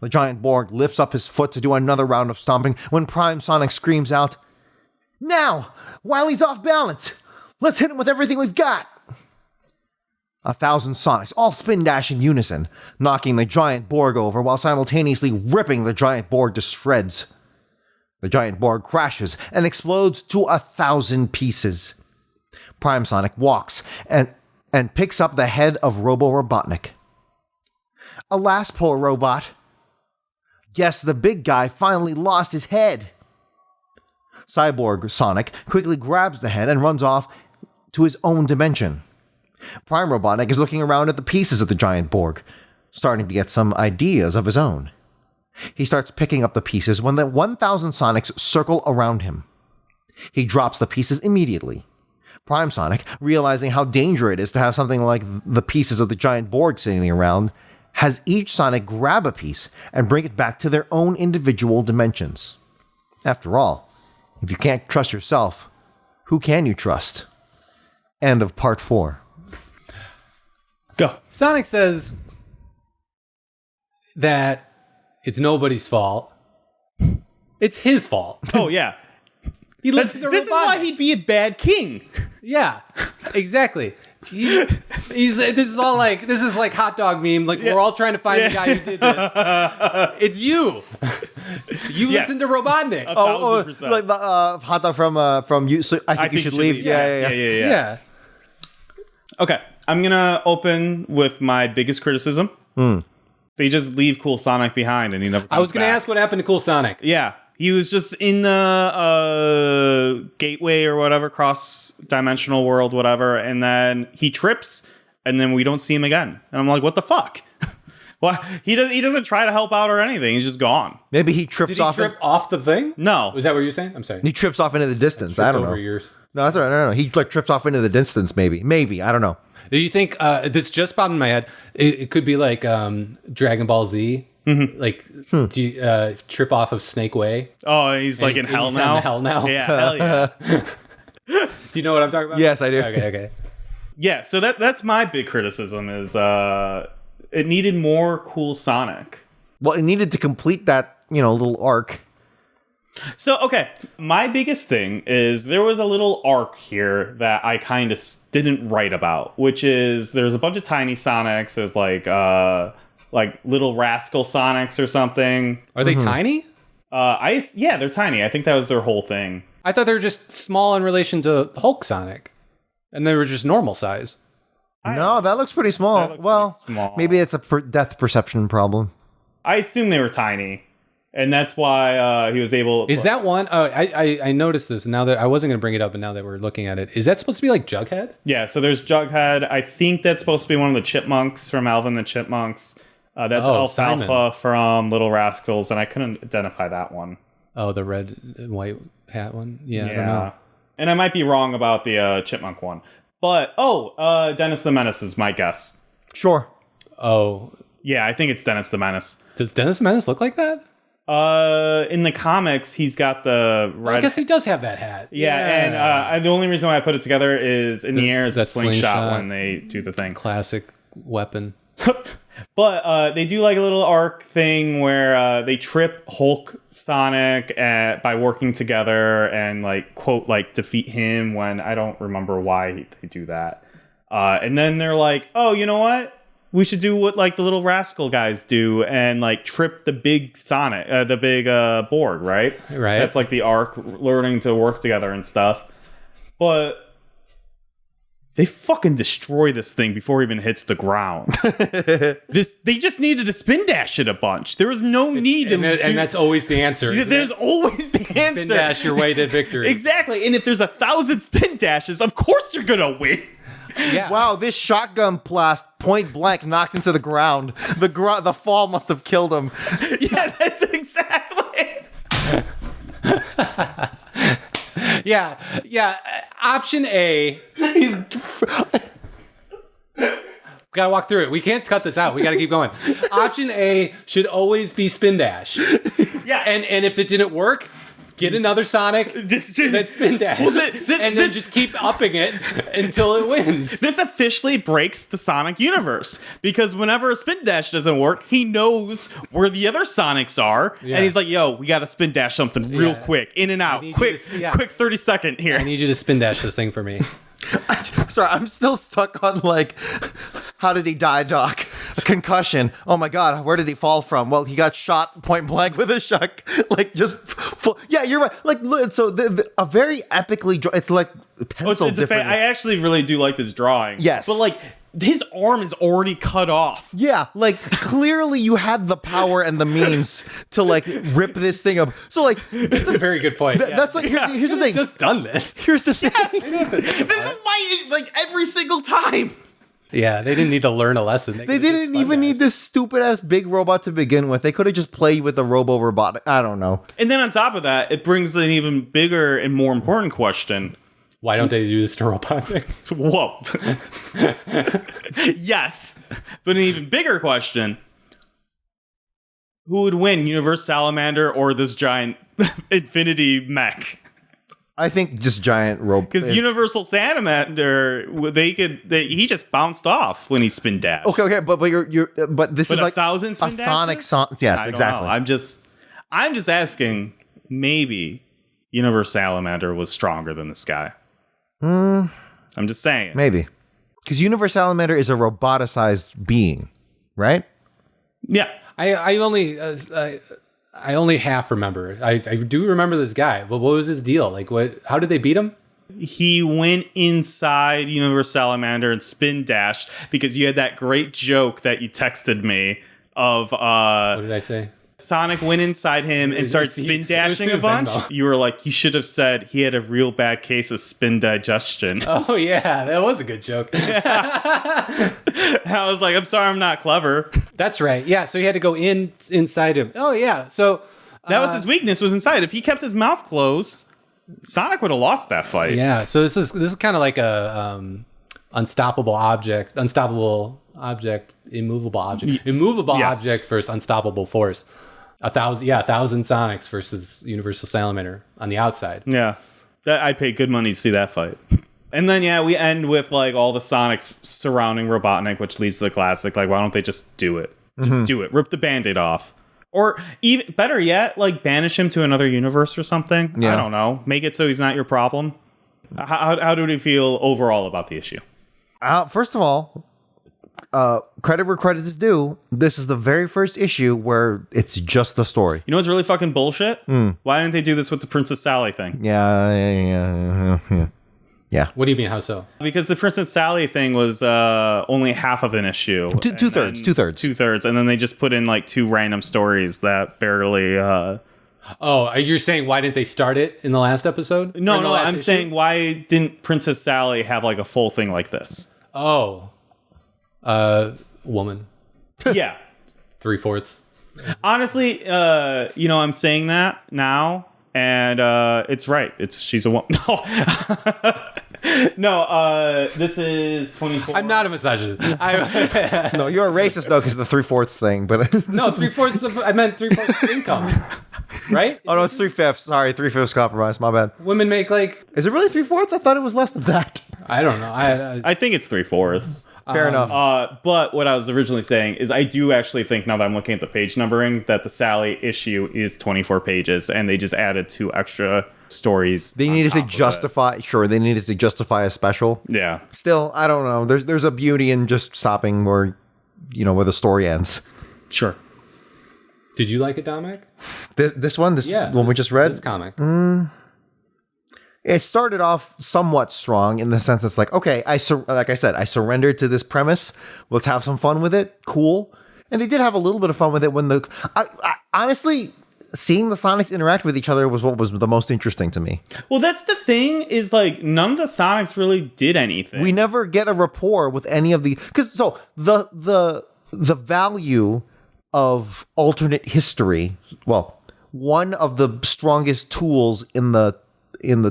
The giant Borg lifts up his foot to do another round of stomping when Prime Sonic screams out, "Now! While he's off balance! Let's hit him with everything we've got!" 1,000 Sonics all spin dash in unison, knocking the giant Borg over while simultaneously ripping the giant Borg to shreds. The giant Borg crashes and explodes to 1,000 pieces. Prime Sonic walks and picks up the head of Robo Robotnik. Alas, poor robot. Guess the big guy finally lost his head. Cyborg Sonic quickly grabs the head and runs off to his own dimension. Prime Robotnik is looking around at the pieces of the giant Borg, starting to get some ideas of his own. He starts picking up the pieces when the 1,000 Sonics circle around him. He drops the pieces immediately. Prime Sonic, realizing how dangerous it is to have something like the pieces of the giant board sitting around, has each Sonic grab a piece and bring it back to their own individual dimensions. After all, if you can't trust yourself, who can you trust? End of part 4. Go. Sonic says that it's nobody's fault. It's his fault. Oh, yeah. He listens to This is why he'd be a bad king. Yeah, exactly. This is like hot dog meme. Like we're all trying to find the guy who did this. It's you. You Yes. listen to Robotnik. 1,000%. Like the hot dog from you. So I think you should leave. Yeah. Okay, I'm gonna open with my biggest criticism. They just leave Cool Sonic behind, and he never. I was gonna back. ask what happened to Cool Sonic. Yeah, he was just in the gateway or whatever, cross-dimensional world, whatever, and then he trips, and then we don't see him again. And I'm like, what the fuck? Well, he doesn't try to help out or anything. He's just gone. Maybe he trips Did he off. trip off the thing? No. Was that what you were saying? I'm sorry. He trips off into the distance. I don't know. Over yours. No, that's all right. No. He like trips off into the distance. Maybe. I don't know. Do you think this just popped in my head? It could be like Dragon Ball Z. Mm-hmm. Like do you, trip off of Snake Way. Oh, he's like in hell he's now. in hell now. Yeah, hell yeah. Do you know what I'm talking about? Yes, I do. Okay. Yeah, so that's my big criticism is it needed more Cool Sonic. Well, it needed to complete that little arc. So, okay, my biggest thing is there was a little arc here that I kind of didn't write about, which is there's a bunch of tiny Sonics. There's like little rascal Sonics or something. Are they tiny? Yeah, they're tiny. I think that was their whole thing. I thought they were just small in relation to Hulk Sonic, and they were just normal size. No, that looks pretty small. That looks Well, pretty small. maybe it's a depth perception problem. I assume they were tiny, and that's why he was able. Is that one? Oh, I noticed this. Now that I wasn't going to bring it up, and now that we're looking at it, is that supposed to be like Jughead? Yeah, so there's Jughead. I think that's supposed to be one of the chipmunks from Alvin the Chipmunks. That's Simon. Alfalfa from Little Rascals, and I couldn't identify that one. Oh, the red and white hat one? Yeah, I don't know. And I might be wrong about the chipmunk one. But, Dennis the Menace is my guess. Sure. Oh, Yeah, I think it's Dennis the Menace. does Dennis the Menace look like that? In the comics, he's got the red... I guess he does have that hat. Yeah, and the only reason why I put it together is in the air is that that slingshot slingshot. when they do the thing. Classic weapon. But they do like a little arc thing where they trip Hulk Sonic by working together and like quote like defeat him when I don't remember why they do that. And then they're like, oh, you know what? We should do what like the little rascal guys do and like trip the big Sonic, the big board, right? Right. That's like the arc, learning to work together and stuff. But they fucking destroy this thing before it even hits the ground. They just needed to spin dash it a bunch. There was no need to And that's always the answer. There's always the answer. Spin dash your way to victory. Exactly. And if there's 1,000 spin dashes, of course you're gonna win. Yeah. Wow, this shotgun blast point blank knocked him to the ground. The fall must have killed him. Yeah, that's exactly. Yeah. Option A. Gotta walk through it. We can't cut this out. We gotta keep going. Option A should always be spin dash. Yeah. And if it didn't work, get another Sonic that's spin dash. And then just keep upping it until it wins. This officially breaks the Sonic universe because whenever a spin dash doesn't work, he knows where the other Sonics are, Yeah. and he's like, "Yo, we got to spin dash something real Yeah. quick, in and out, need quick, you to- yeah. quick 30-second here." I need you to spin dash this thing for me. Sorry, I'm still stuck on like, how did he die, Doc? A concussion. Oh my God, where did he fall from? Well, he got shot point blank with a shuck. Like just, yeah, you're right. Like, look, so a very epically, it's like pencil different. I actually really do like this drawing. Yes. But like his arm is already cut off. Yeah, like clearly you had the power and the means to like rip this thing up. So like, That's a very good point. that's like, here's the thing. Just done this. Here's the thing. This is my like every single time. Yeah, they didn't need to learn a lesson. They didn't even need this stupid ass big robot to begin with. They could have just played with the robo robot. I don't know. And then on top of that, it brings an even bigger and more important question. Why don't they do this to Robotnik? Whoa. Yes. But an even bigger question. Who would win, Universe Salamander or this giant infinity mech? I think just giant rope. Because Universal Salamander, he just bounced off when he spin dashed. Okay, but this But is a like 1,000 spin a sonic dashes? song. Yes, I don't exactly. know. I'm just asking. Maybe Universe Salamander was stronger than this guy. I'm just saying. Maybe because Universe Salamander is a roboticized being, right? Yeah. I only half remember. I do remember this guy, but what was his deal? Like, what? How did they beat him? He went inside Universe Salamander and spin dashed because you had that great joke that you texted me of What did I say? Sonic went inside him and started spin dashing a bunch. You were like, you should have said he had a real bad case of spin digestion. Oh yeah, that was a good joke. I was like, I'm sorry, I'm not clever. That's right. Yeah, so he had to go inside him. Oh yeah, so That was his weakness, was inside. If he kept his mouth closed, Sonic would have lost that fight. yeah, so this is kind of like a immovable object Yes. object versus unstoppable force. 1,000 Sonics versus Universal Salamander on the outside. Yeah. I'd pay good money to see that fight. And then, yeah, we end with, like, all the Sonics surrounding Robotnik, which leads to the classic. Like, why don't they just do it? Just do it. Rip the Band-Aid off. Or, even better yet, like, banish him to another universe or something. Yeah. I don't know. Make it so he's not your problem. How do we feel overall about the issue? First of all, credit where credit is due. This is the very first issue where it's just the story. You know what's really fucking bullshit? Why didn't they do this with the Princess Sally thing? Yeah. What do you mean? How so? Because the Princess Sally thing was only half of an issue. Two thirds. And then they just put in like two random stories that barely... Oh, you're saying why didn't they start it in the last episode? No, I'm saying why didn't Princess Sally have like a full thing like this? Oh. Woman. Yeah. 3/4. Honestly, I'm saying that now, and it's right. She's a woman. No, this is 24. I'm not a misogynist. No, you're a racist though, because the 3/4 thing. But No, 3/4. I meant 3/4 income. Right? oh no, it's 3/5. Sorry, 3/5 compromise. My bad. Women make like, Is it really 3/4? I thought it was less than that. I don't know. I think it's 3/4. Fair enough. But what I was originally saying is I do actually think, now that I'm looking at the page numbering, that the Sally issue is 24 pages, and they just added 2 extra stories. They needed to justify. Sure, they needed to justify a special. Yeah. Still, I don't know. There's a beauty in just stopping where the story ends. Sure. Did you like it, Dominic? This one we just read. This comic. It started off somewhat strong in the sense it's like, okay, like I said, I surrendered to this premise. Let's have some fun with it. Cool. And they did have a little bit of fun with it when I honestly, seeing the Sonics interact with each other was what was the most interesting to me. Well, that's the thing, is like none of the Sonics really did anything. We never get a rapport with any of the, the value of alternate history. Well, one of the strongest tools in the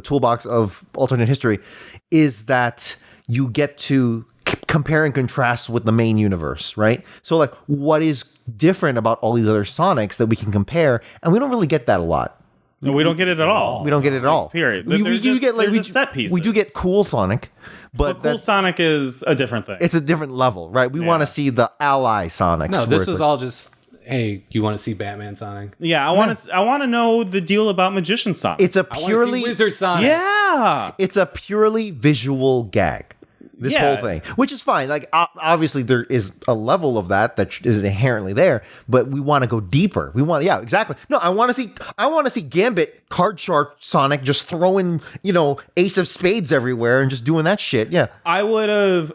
toolbox of alternate history is that you get to compare and contrast with the main universe, right? So like, what is different about all these other Sonics that we can compare? And we don't really get that a lot. No, we don't get it at all. We don't get it at all. Period. We do get just set pieces. We do get cool Sonic, but cool Sonic is a different thing. It's a different level, right? We want to see the ally Sonics. No, this was all just, hey, you want to see Batman Sonic? Yeah, I want to know the deal about Magician Sonic. It's a I want to purely see Wizard Sonic. Yeah. It's a purely visual gag. This whole thing, which is fine. Like obviously there is a level of that is inherently there, but we want to go deeper. We want, exactly. No, I want to see Gambit, Card Shark Sonic just throwing, Ace of Spades everywhere and just doing that shit. Yeah. I would have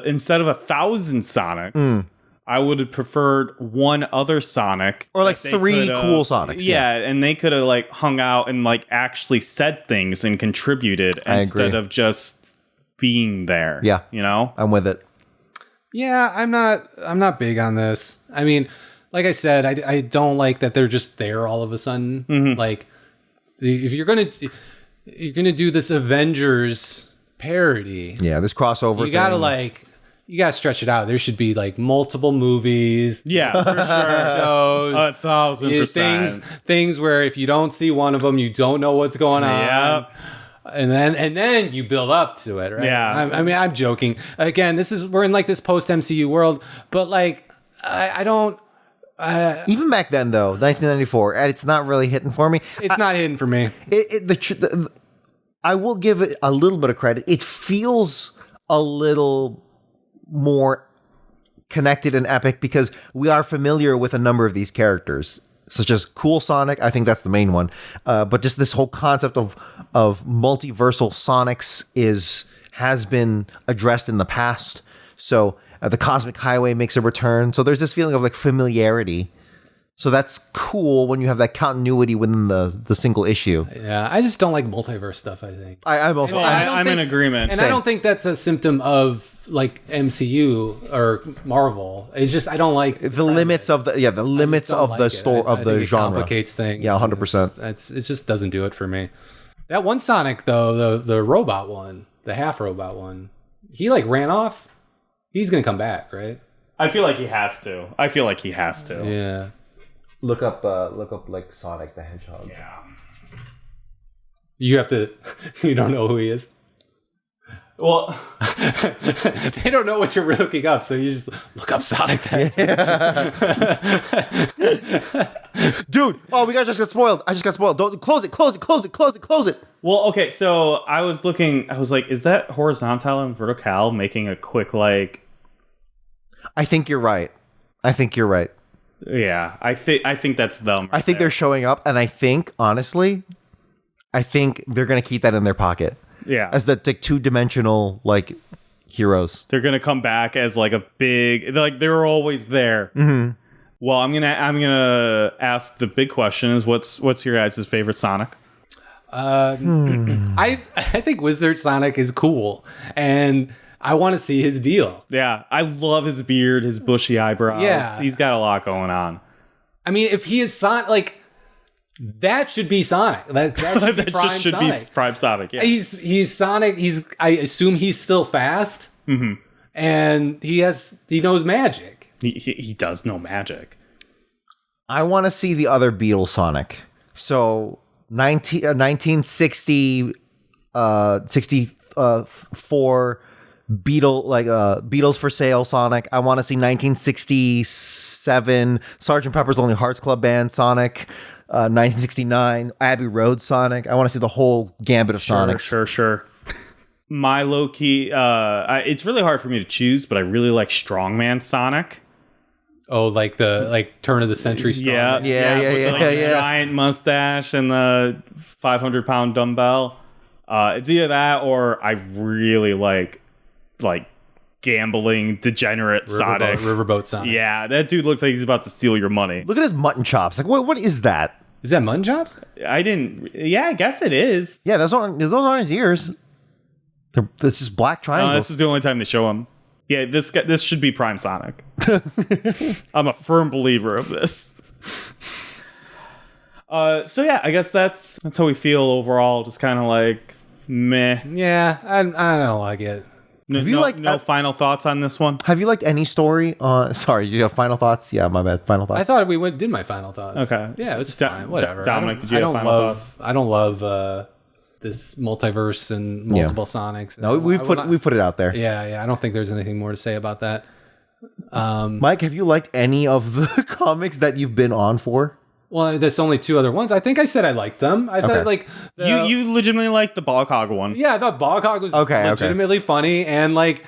instead of 1,000 Sonics, I would have preferred one other Sonic, or like 3 cool Sonics. Yeah, and they could have like hung out and like actually said things and contributed instead of just being there. Yeah, I'm with it. Yeah, I'm not big on this. I mean, like I said, I don't like that they're just there all of a sudden. Like, if you're gonna, you're gonna do this Avengers parody. Yeah, this crossover. You gotta thing. you gotta stretch it out. There should be like multiple movies. Yeah, for sure. Shows, 1,000%. things where if you don't see one of them, you don't know what's going on. Yep. And then you build up to it, right? Yeah. I mean, I'm joking. Again, we're in like this post MCU world, but like I don't. Even back then, though, 1994, and it's not really hitting for me. It's not hidden for me. I will give it a little bit of credit. It feels a little more connected and epic because we are familiar with a number of these characters, such as Cool Sonic. I think that's the main one. But just this whole concept of multiversal Sonics has been addressed in the past. So the Cosmic Highway makes a return. So there's this feeling of like familiarity. So that's cool when you have that continuity within the single issue. Yeah, I just don't like multiverse stuff, I think. I'm in agreement. And I don't think that's a symptom of like MCU or Marvel. It's just I don't like the limits of the limits of the story of the genre. It complicates things. Yeah, 100%. It just doesn't do it for me. That one Sonic though, the robot one, the half robot one, he like ran off. He's gonna come back, right? I feel like he has to. Yeah. Look up like Sonic the Hedgehog. Yeah. You have to. You don't know who he is. Well, they don't know what you're looking up, so you just look up Sonic the Hedgehog. Dude, we just got spoiled. I just got spoiled. Don't close it. well, okay. So I was looking. I was like, is that horizontal and vertical making a quick like? I think you're right. Yeah, I think that's them. I think they're showing up, and I think honestly, they're gonna keep that in their pocket. Yeah, As the two-dimensional like heroes. they're gonna come back as like a big like they were always there. Mm-hmm. Well, I'm gonna ask the big question: is what's your guys' favorite Sonic? I think Wizard Sonic is cool, and I want to see his deal. Yeah, I love his beard, his bushy eyebrows. Yeah. He's got a lot going on. I mean, if he is Sonic, like that should be Sonic. That should be That Prime just should Sonic. be Prime Sonic. Yeah. He's Sonic. I assume he's still fast, and he knows magic. He does know magic. I want to see the other Beetle Sonic. So 1960, 64 Beetle Beatles for Sale Sonic. I want to see 1967 Sgt. Pepper's Lonely Hearts Club Band Sonic. 1969 Abbey Road Sonic. I want to see the whole gambit of Sonics. Sure. My low key, it's really hard for me to choose, but I really like Strongman Sonic. Oh, like the turn of the century. Yeah. With the giant mustache and the 500-pound dumbbell. It's either that or I really like gambling degenerate Sonic. Riverboat Sonic. Yeah, that dude looks like he's about to steal your money. Look at his mutton chops. Like what is that? Is that mutton chops? I guess it is. Yeah, those aren't his ears. This is black triangles. This is the only time they show him. Yeah, this should be Prime Sonic. I'm a firm believer of this. So yeah, I guess that's how we feel overall. Just kind of like meh. Yeah, I don't like it. No final thoughts on this one? Have you liked any story? Sorry, do you have final thoughts? Yeah, my bad. Final thoughts. I thought we did my final thoughts. Okay. Yeah, it was fine. Whatever. Dominic, did you have final thoughts? I don't love this multiverse and multiple Sonics. No, we put it out there. Yeah. I don't think there's anything more to say about that. Mike, have you liked any of the comics that you've been on for? Well, there's only two other ones. I think I said I liked them. I thought like you legitimately liked the Bog Hog one. Yeah, I thought Bog Hog was legitimately funny, and like,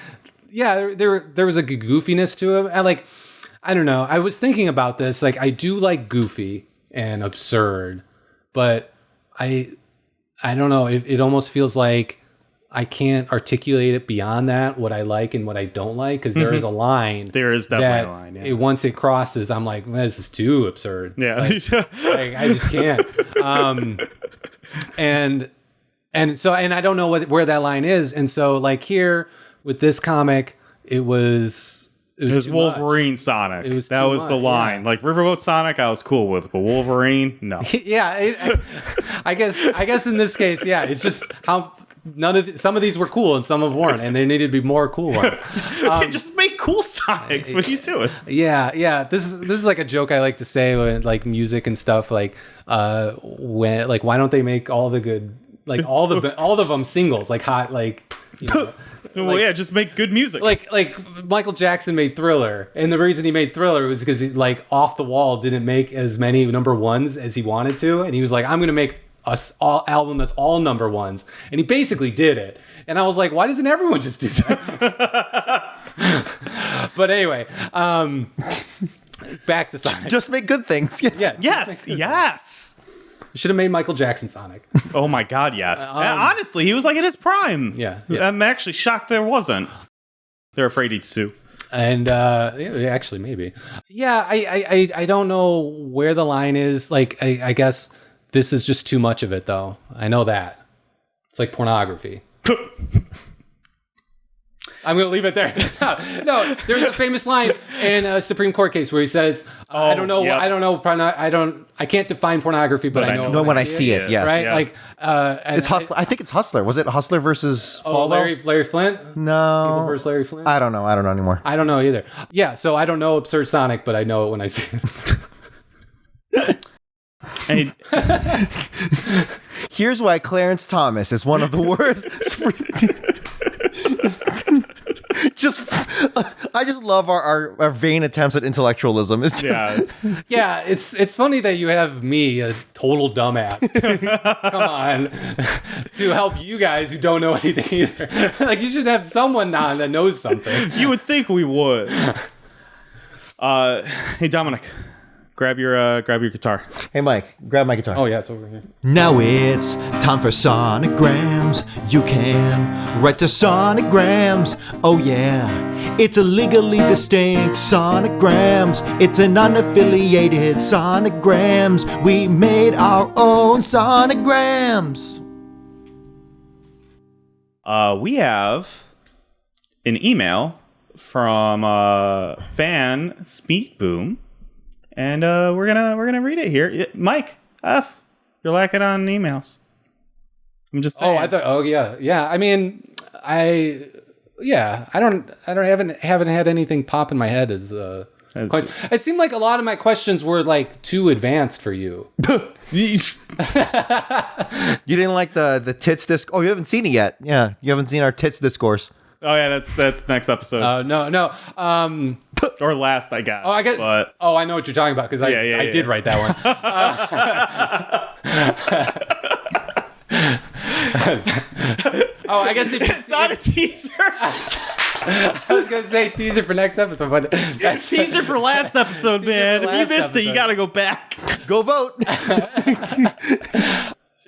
yeah, there was a goofiness to it. And like, I don't know. I was thinking about this. Like, I do like goofy and absurd, but I don't know. It almost feels like I can't articulate it beyond that, what I like and what I don't like, because there is a line. There is definitely a line. Yeah. Once it crosses, I'm like, this is too absurd. Yeah, like, I just can't. And so I don't know where that line is. And so like here with this comic, it was Wolverine Sonic. That was the line. Yeah. Like Riverboat Sonic, I was cool with, but Wolverine, no. Yeah, I guess in this case, yeah, it's just how some of these were cool and some of weren't, and there needed to be more cool ones. Just make cool Sonics. What are you doing? Yeah. This is like a joke I like to say when like music and stuff. Like, when like why don't they make all the good like all of them singles like hot like. You know, Well, yeah, just make good music. Like Michael Jackson made Thriller, and the reason he made Thriller was because like Off the Wall didn't make as many number ones as he wanted to, and he was like, I'm gonna make all album that's all number ones, and he basically did it. And I was like, why doesn't everyone just do that? But anyway, back to Sonic. Just make good things. Yeah. Yes. Should have made Michael Jackson Sonic. Oh my God, yes. Honestly, he was like in his prime. Yeah. I'm actually shocked there wasn't. They're afraid he'd sue. And yeah, actually, maybe. Yeah, I don't know where the line is. Like, I guess this is just too much of it, though. I know that. It's like pornography. I'm going to leave it there. No, there's a famous line in a Supreme Court case where he says, I don't know. Yep. I can't define pornography, but I know when I see it. Yes. Right? Yeah. Like, and It's Hustler. I think it's Hustler. Was it Hustler versus Falwell? Larry Flint? People No. versus Larry Flint? I don't know anymore. I don't know either. Yeah, so I don't know Absurd Sonic, but I know it when I see it. And Here's why Clarence Thomas is one of the worst. I just love our vain attempts at intellectualism. It's just, yeah, it's funny that you have me, a total dumbass, come on, to help you guys who don't know anything either. Like, you should have someone on that knows something. you would think we would. Hey Dominic, grab your guitar. hey, Mike, grab my guitar. Oh yeah, it's over here. Now it's time for sonograms. You can write to sonograms. Oh yeah, it's a legally distinct sonograms. It's an unaffiliated sonograms. We made our own sonograms. We have an email from fan Speedboom. And we're gonna read it here. Mike F, you're lacking on emails. I'm just saying. Yeah. I mean, I haven't had anything pop in my head as it seemed like a lot of my questions were like too advanced for you. You didn't like the tits disc? Oh, you haven't seen it yet. Yeah, you haven't seen our tits discourse. Oh yeah, that's next episode. No. Or last, I guess. I know what you're talking about because I did write that one. I guess if It's not a teaser. I was gonna say teaser for next episode, but that's Teaser for last episode, man. for If you last missed it, you episode. gotta go back. Go vote.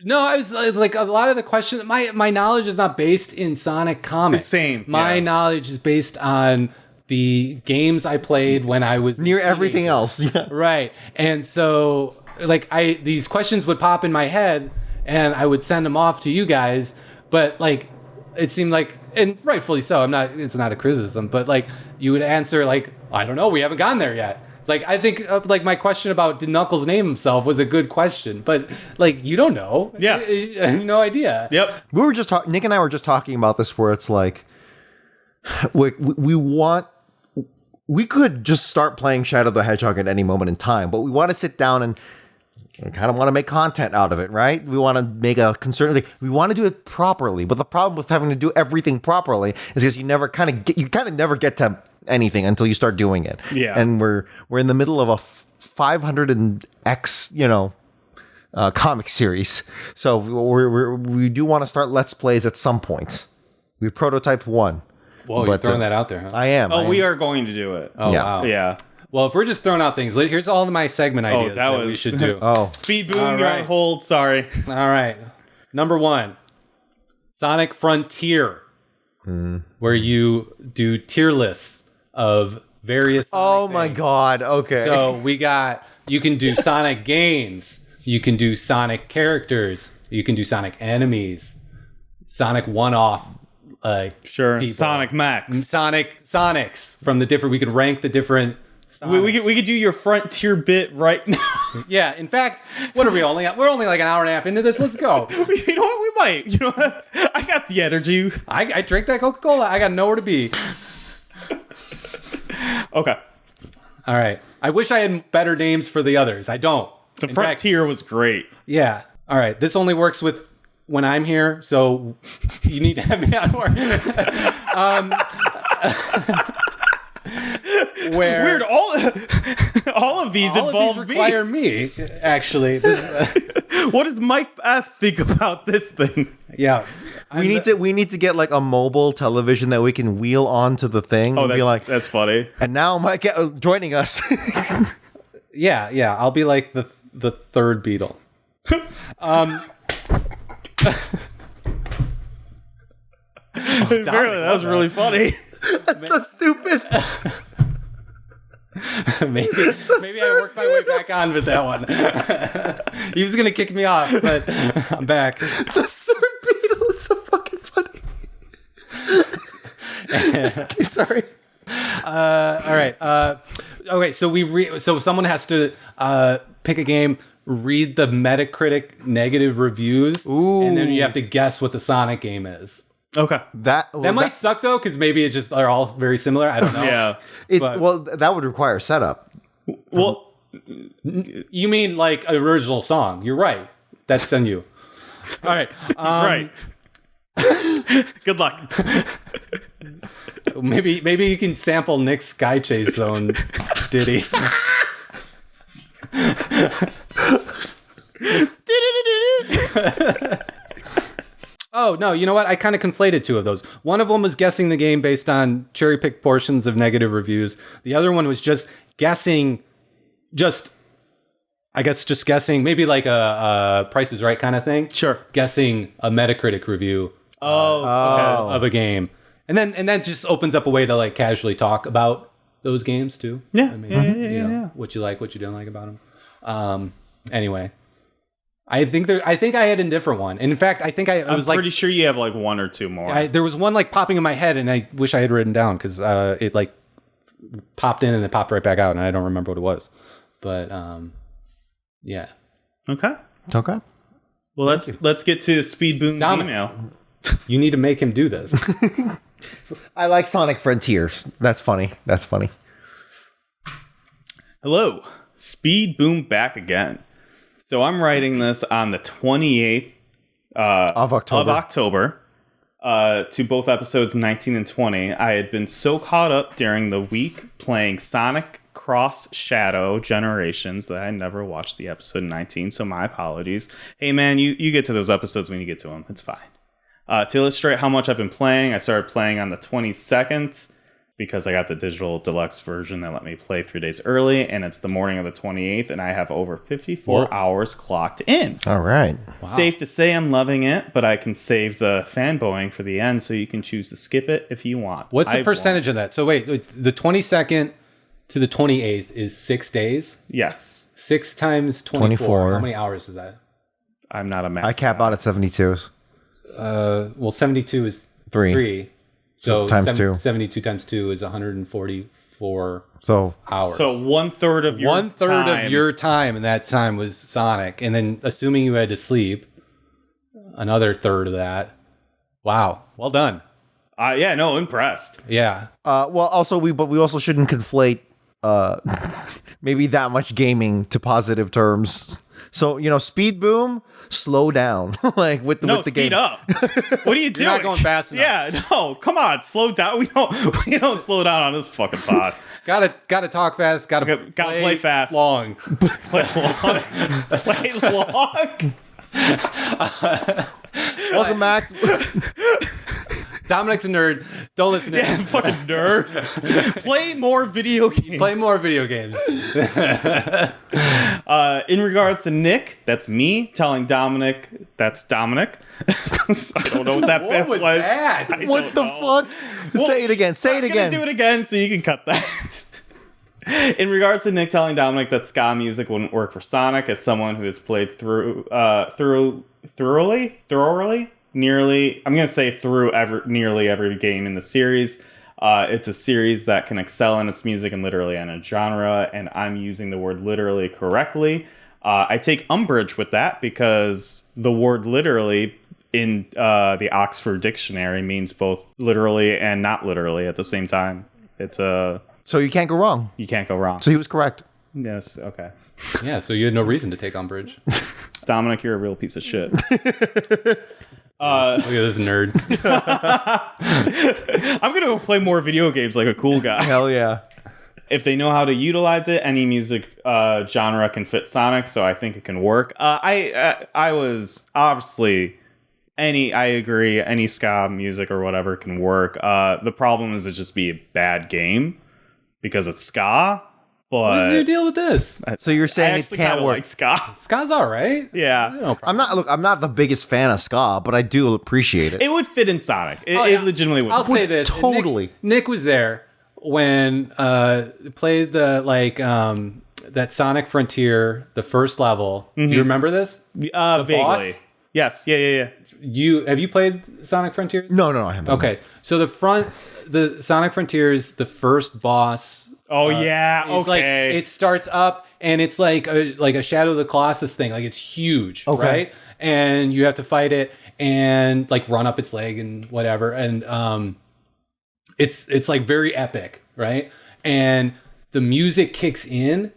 No, I was like a lot of the questions. My knowledge is not based in Sonic comics. Same, My yeah. knowledge is based on the games I played when I was Near a everything teenager. else. Yeah. Right. And so like these questions would pop in my head and I would send them off to you guys, but like it seemed like, and rightfully so, it's not a criticism, but like you would answer like, I don't know, we haven't gotten there yet. Like, I think like my question about did Knuckles name himself was a good question, but like, you don't know. Yeah. No idea. Yep. We were just Nick and I were just talking about this, where it's like we could just start playing Shadow the Hedgehog at any moment in time, but we want to sit down and kind of want to make content out of it, right? We want to make a concern. We want to do it properly, but the problem with having to do everything properly is because you kind of never get to anything until you start doing it. Yeah. And we're in the middle of a 500 and X, comic series, so we do want to start Let's Plays at some point. We've prototyped one. Whoa, you're throwing that out there, huh? I am. Oh, we are going to do it. Oh, yeah. wow. Yeah. Well, if we're just throwing out things, here's all of my segment ideas that we should do. Oh, Speed Boom, All you're right. on hold. Sorry. All right. Number 1, Sonic Frontier, where you do tier lists of various Sonic oh my things. God. Okay. So you can do Sonic games, you can do Sonic characters, you can do Sonic enemies, Sonic one-off Sure. people. Sonic Max. Sonics from the different, we could rank the different Sonic. We could do your frontier bit right now. Yeah, in fact, what are we only at? We're only like an hour and a half into this. Let's go. You know what? We might. You know what? I got the energy. I drink that Coca-Cola. I got nowhere to be. Okay. All right. I wish I had better names for the others. I don't. The In fact, frontier was great. yeah. All right. This only works with when I'm here, so you need to have me on more. Where Weird. All of these all involve of these require me. Actually, What does Mike F think about this thing? yeah. We need to get like a mobile television that we can wheel onto the thing. Oh, and be like, that's funny. and now Mike joining us. Yeah. I'll be like the third Beatle. Apparently, that was really funny. That's so stupid. maybe I work my way back on with that one. He was gonna kick me off, but I'm back. The third Beatle is so fucking funny. Okay, sorry. All right. Okay. So so someone has to pick a game, read the Metacritic negative reviews, and then you have to guess what the Sonic game is. Okay. That might suck though, because maybe it's just they're all very similar. I don't know. Yeah. That would require setup. Well, You mean like original song? You're right. That's on you. All right. right. Good luck. Maybe you can sample Nick's Sky Chase Zone ditty. Oh, no, you know what? I kind of conflated two of those. One of them was guessing the game based on cherry-picked portions of negative reviews. The other one was just guessing, I guess just guessing, maybe like a Price is Right kind of thing. Sure. Guessing a Metacritic review Okay. of a game. And then just opens up a way to like casually talk about those games too. Yeah. I mean, you know, what you like, what you don't like about them. Anyway. I think I had a different one. And in fact, I think I was pretty sure you have like one or two more. there was one like popping in my head, and I wish I had written down because it like popped in and then popped right back out, and I don't remember what it was. But yeah. Okay. Okay. Well, let's get to Speed Boom's Dominic. email. You need to make him do this. I like Sonic Frontiers. That's funny. Hello, Speed Boom back again. So I'm writing this on the 28th Of October to both episodes 19 and 20. I had been so caught up during the week playing Sonic Cross Shadow Generations that I never watched the episode 19, so my apologies. Hey man, you get to those episodes when you get to them. It's fine. To illustrate how much I've been playing, I started playing on the 22nd because I got the digital deluxe version that let me play 3 days early, and it's the morning of the 28th, and I have over 54 hours clocked in. All right. Wow. Safe to say I'm loving it, but I can save the fanboying for the end, so you can choose to skip it if you want. What's the percentage of that? So wait, the 22nd to the 28th is 6 days? Yes. 6 times 24. How many hours is that? I'm not a math. I cap out at 72. Well, 72 is 3. So times 2. 72 times 2 is 144 So hours. So 1/3 of your one third time. of your time in that time was Sonic, and then assuming you had to sleep, another third of that. Wow, well done. Yeah, no, impressed. Yeah, well, also we also shouldn't conflate maybe that much gaming to positive terms. So Speed Boom, slow down, like with the Speed game. up. What are you doing? you're not going fast enough. Yeah, no, come on, slow down. We don't slow down on this fucking pod. Gotta talk fast. Gotta play fast. long. Play long. Play long. Welcome back. Dominic's a nerd. Don't listen to Yeah, him. fucking nerd. Play more video games. Play more video games. In regards to Nick, that's me telling Dominic, that's Dominic. I don't know what that bit was was. that? I What don't the know. fuck? Say it again. Say it I'm gonna again. do it again so you can cut that. In regards to Nick telling Dominic that ska music wouldn't work for Sonic, as someone who has played nearly every game in the series, It's a series that can excel in its music and literally in a genre, and I'm using the word literally correctly. I take umbrage with that because the word literally in the Oxford Dictionary means both literally and not literally at the same time. It's a... So you can't go wrong. You can't go wrong. So he was correct. Yes, okay. Yeah, so you had no reason to take umbrage. Dominic, you're a real piece of shit. Look at this nerd. I'm going to go play more video games like a cool guy. Hell yeah. If they know how to utilize it, any music genre can fit Sonic, so I think it can work. I was obviously I agree, any ska music or whatever can work. The problem is it just be a bad game because it's ska. But What's your deal with this? So you're saying it can't work? Like ska. Ska's all right. Yeah. No problem. I'm not the biggest fan of ska, but I do appreciate it. It would fit in Sonic. It legitimately would. I'll say this. Totally. Nick was there when played the that Sonic Frontier, the first level. Do you remember this? Vaguely. boss? Yes. Yeah. Have you played Sonic Frontier? No, I haven't. Okay, so the Sonic Frontier is the first boss. Oh yeah. It's like Okay. it starts up and it's like a Shadow of the Colossus thing. Like it's huge, Okay. right? And you have to fight it and like run up its leg and whatever. And it's like very epic, right? And the music kicks in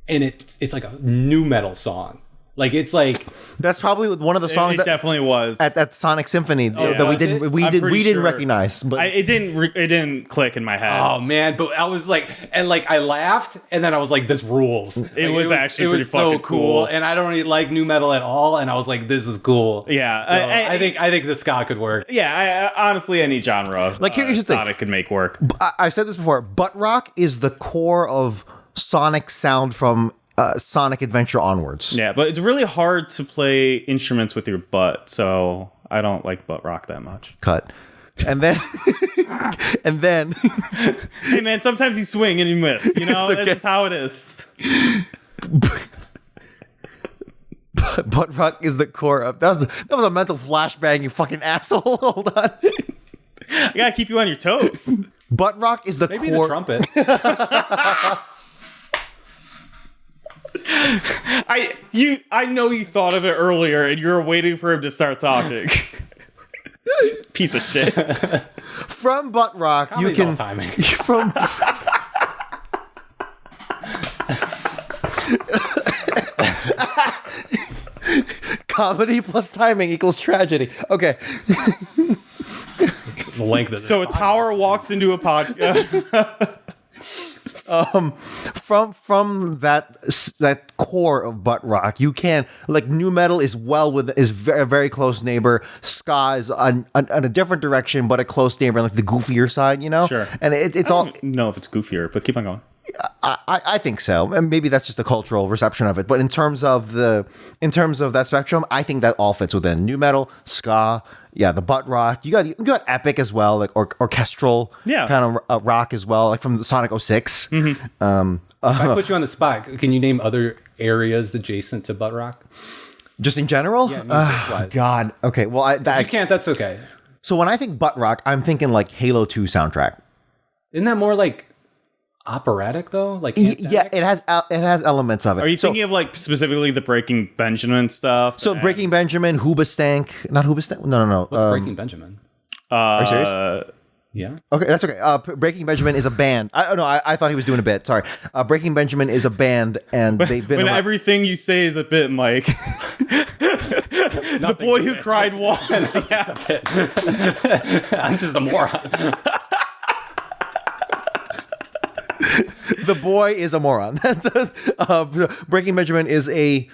and it's like a new metal song. Like it's like That's probably one of the songs it that definitely was. at Sonic Symphony that we was didn't it? we I'm did pretty we didn't sure. recognize. But it didn't click in my head. oh man, but I was like, and like I laughed, and then I was like, this rules. It was actually pretty so fucking cool. and I don't really like new metal at all, and I was like, this is cool. Yeah, So I think the ska could work. Yeah, honestly, any genre Like, here's the thing. Sonic could make work. I've said this before. Butt rock is the core of Sonic sound from Sonic Adventure onwards. Yeah, but it's really hard to play instruments with your butt, so I don't like butt rock that much. Cut. And then and then Hey man, sometimes you swing and you miss. You know, It's that's okay. just how it is. butt rock is the core of that was a mental flashbang, you fucking asshole. Hold on. I gotta keep you on your toes. Butt rock is the Maybe core. the trumpet. I know you thought of it earlier and you were waiting for him to start talking. Piece of shit. From butt rock, you Comedy's can all timing. from comedy plus timing equals tragedy. Okay. The length of So a tower walks into a podcast. From that core of butt rock, you can like new metal is a very close neighbor. Ska is on a different direction, but a close neighbor, like the goofier side, you know. Sure. And it's all. I don't know if it's goofier, but keep on going. I think so, and maybe that's just a cultural reception of it. But in terms of that spectrum, I think that all fits within new metal, ska. Yeah, the butt rock. You got epic as well, like orchestral kind of rock as well, like from the Sonic 06. If I put you on the spot, can you name other areas adjacent to butt rock? Just in general. Yeah, music-wise. God. Okay. Well, You can't. That's okay. so when I think butt rock, I'm thinking like Halo 2 soundtrack. Isn't that more like operatic though? Like Yeah, it has elements of it. Are you thinking of like specifically the Breaking Benjamin stuff? So Breaking Benjamin, Hoobastank, not Hoobastank. No. What's Breaking Benjamin? Are you serious? Yeah. Okay, that's okay. Breaking Benjamin is a band. I thought he was doing a bit. Sorry. Breaking Benjamin is a band, and they've been when around- everything you say is a bit, Mike. The boy who cried wolf. Yeah. I'm just a moron. The boy is a moron. Breaking Benjamin is a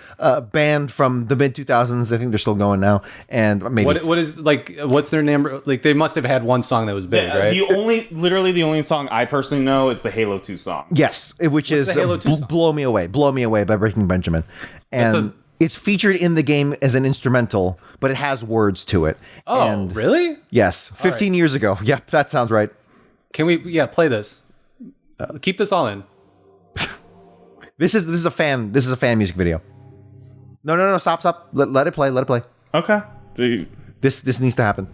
band from the mid 2000s. I think they're still going now, and maybe What is like? What's their name? Like they must have had one song that was big, right? Literally the only song I personally know is the Halo 2 song. yes, which is the Halo 2 song? "Blow Me Away," "Blow Me Away" by Breaking Benjamin, and says- it's featured in the game as an instrumental, but it has words to it. Oh, and really? yes, 15 years ago. Yep, that sounds right. Can we? Yeah, play this. Keep this all in. This is a fan music video. No, stop. Let it play. Okay. Dude. This needs to happen.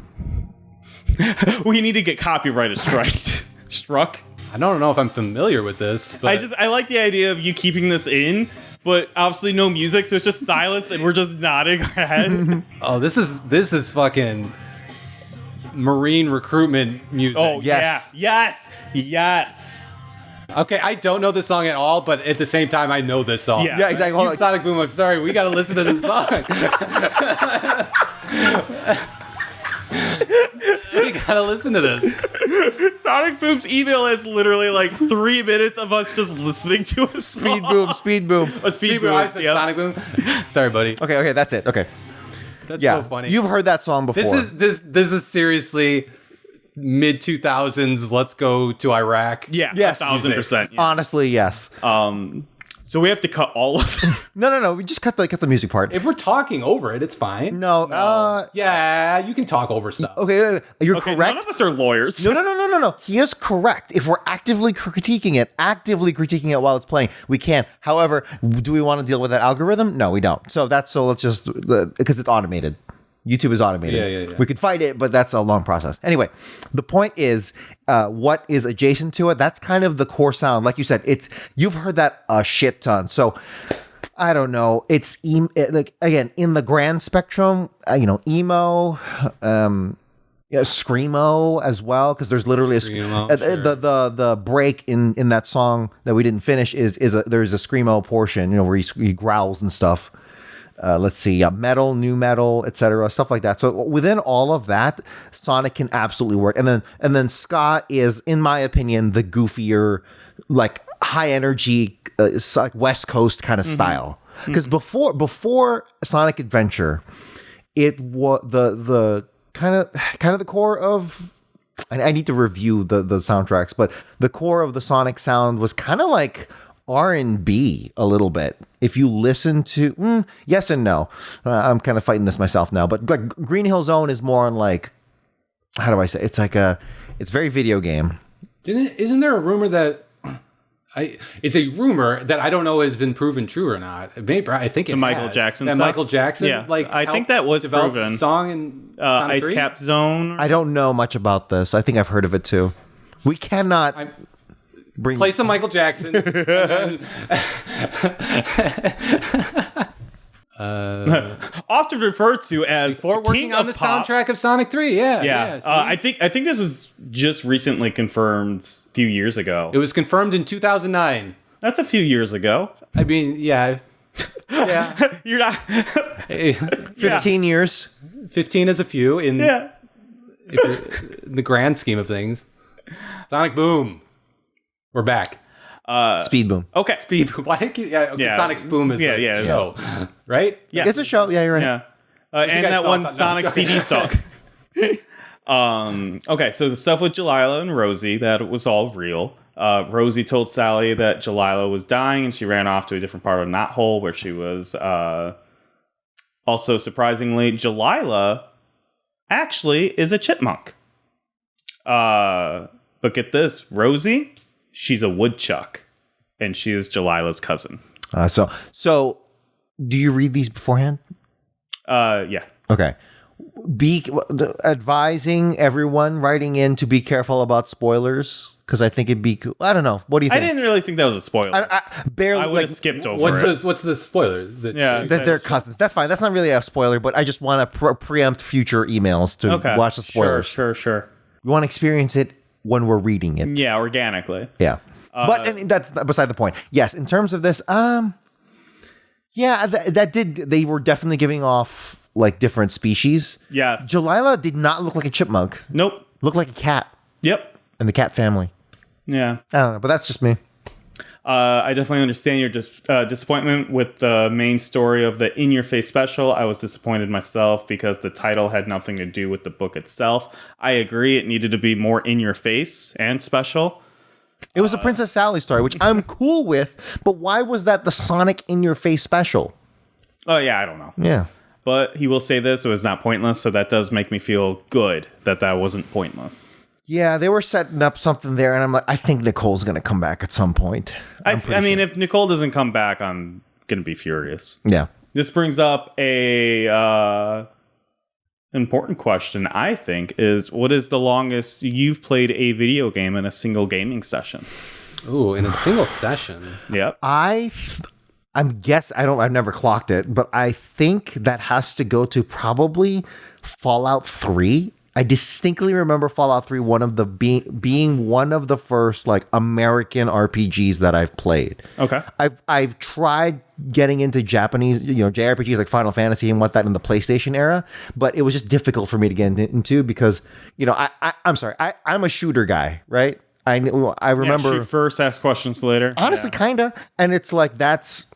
We need to get copyrighted striked. Struck. I don't know if I'm familiar with this, but I like the idea of you keeping this in, but obviously no music, so it's just silence, and we're just nodding our head. oh, this is fucking Marine recruitment music. Oh Yes. yeah, yes. Okay, I don't know this song at all, but at the same time, I know this song. Yeah. Yeah, exactly. Hold on. Sonic Boom, I'm sorry, we got to listen to this song. We got to listen to this. Sonic Boom's email is literally like 3 minutes of us just listening to a Speed boom, speed boom. A speed boom. I said Yep. Sonic Boom. Sorry, buddy. Okay, that's it. Okay. That's Yeah. so funny. You've heard that song before. This is seriously mid 2000s. Let's go to Iraq. Yeah, Yes. 1,000%. Yeah. Honestly, yes. So we have to cut all of it. No. We just cut the music part. If we're talking over it, it's fine. No. Yeah, you can talk over stuff. Okay, you're Okay, correct. none of us are lawyers. No. He is correct. If we're actively critiquing it while it's playing, we can. However, do we want to deal with that algorithm? No, we don't. So let's just, because it's automated. YouTube is automated. Yeah. We could fight it, but that's a long process. Anyway, the point is, what is adjacent to it? That's kind of the core sound. Like you said, you've heard that a shit ton. So I don't know. It's like, again, in the grand spectrum, emo, screamo as well, because there's literally Screamo, sure. the break in that song that we didn't finish there's a screamo portion, where he growls and stuff. Let's see, metal, new metal, etc., stuff like that. So within all of that, Sonic can absolutely work. And then ska is, in my opinion, the goofier, like high energy, like West Coast kind of style. Because before Sonic Adventure, it was the kind of the core of. I need to review the soundtracks, but the core of the Sonic sound was kind of like R&B a little bit. If you listen to yes and no, I'm kind of fighting this myself now, but like Green Hill Zone is more on like, how do I say, it's very video game. Isn't there a rumor that it's a rumor that I don't know has been proven true or not? Maybe I think it Michael has. Jackson that stuff? Michael Jackson, Yeah, I think that was proven. Song in Sonic Ice 3? Cap Zone. I don't know much about this. I think I've heard of it too. We cannot bring Play some Michael Jackson. Often referred to as Before working King on of the Pop. soundtrack of Sonic 3, yeah. Yeah, see? I think this was just recently confirmed a few years ago. It was confirmed in 2009. That's a few years ago. I mean, yeah. Yeah. You're not. 15 years. 15 is a few in Yeah. in the grand scheme of things. Sonic Boom. We're back. Speed Boom. Okay. Speed Boom. Why did Yeah. Sonic's Boom is Yeah, a yeah, show, right? Yeah. It's a show. Yeah, you're right. Yeah. your And guys' that one thoughts on- Sonic no, CD song. Okay, so the stuff with Jalila and Rosie, that was all real. Rosie told Sally that Jalila was dying, and she ran off to a different part of Knothole where she was. Also, surprisingly, Jalila actually is a chipmunk. But get this, Rosie, she's a woodchuck, and she is Jalila's cousin. So do you read these beforehand? Yeah. Okay. Be advising everyone writing in to be careful about spoilers, because I think it'd be cool. I don't know. What do you I think? didn't really think that was a spoiler. I barely I would like have skipped over it. What's the spoiler? Yeah. that they're cousins. That's fine. That's not really a spoiler, but I just want to preempt future emails to Okay. watch the spoilers. Sure. We want to experience it when we're reading it. Yeah, organically. Yeah. But and that's beside the point. Yes, in terms of this, yeah, they were definitely giving off like different species. Yes. Jalila did not look like a chipmunk. Nope. Looked like a cat Yep. in the cat family. Yeah. I don't know, but that's just me. I definitely understand your disappointment with the main story of the In Your Face special. I was disappointed myself because the title had nothing to do with the book itself. I agree it needed to be more in your face and special. It was a Princess Sally story, which I'm cool with, but why was that the Sonic in your face special? Oh, yeah, I don't know. Yeah. But he will say this, it was not pointless, so that does make me feel good that wasn't pointless. Yeah, they were setting up something there, and I'm like, I think Nicole's going to come back at some point. I mean, if Nicole doesn't come back, I'm going to be furious. Yeah. This brings up a important question, I think, is what is the longest you've played a video game in a single gaming session? Ooh, in a single session. Yep. I've never clocked it, but I think that has to go to probably Fallout 3. I distinctly remember Fallout 3 being one of the first like American RPGs that I've played. Okay. I've tried getting into Japanese, JRPGs like Final Fantasy and what that in the PlayStation era, but it was just difficult for me to get into because, I'm sorry, I'm a shooter guy, right? I remember. Shoot first, ask questions later. Honestly, kinda, and it's like that's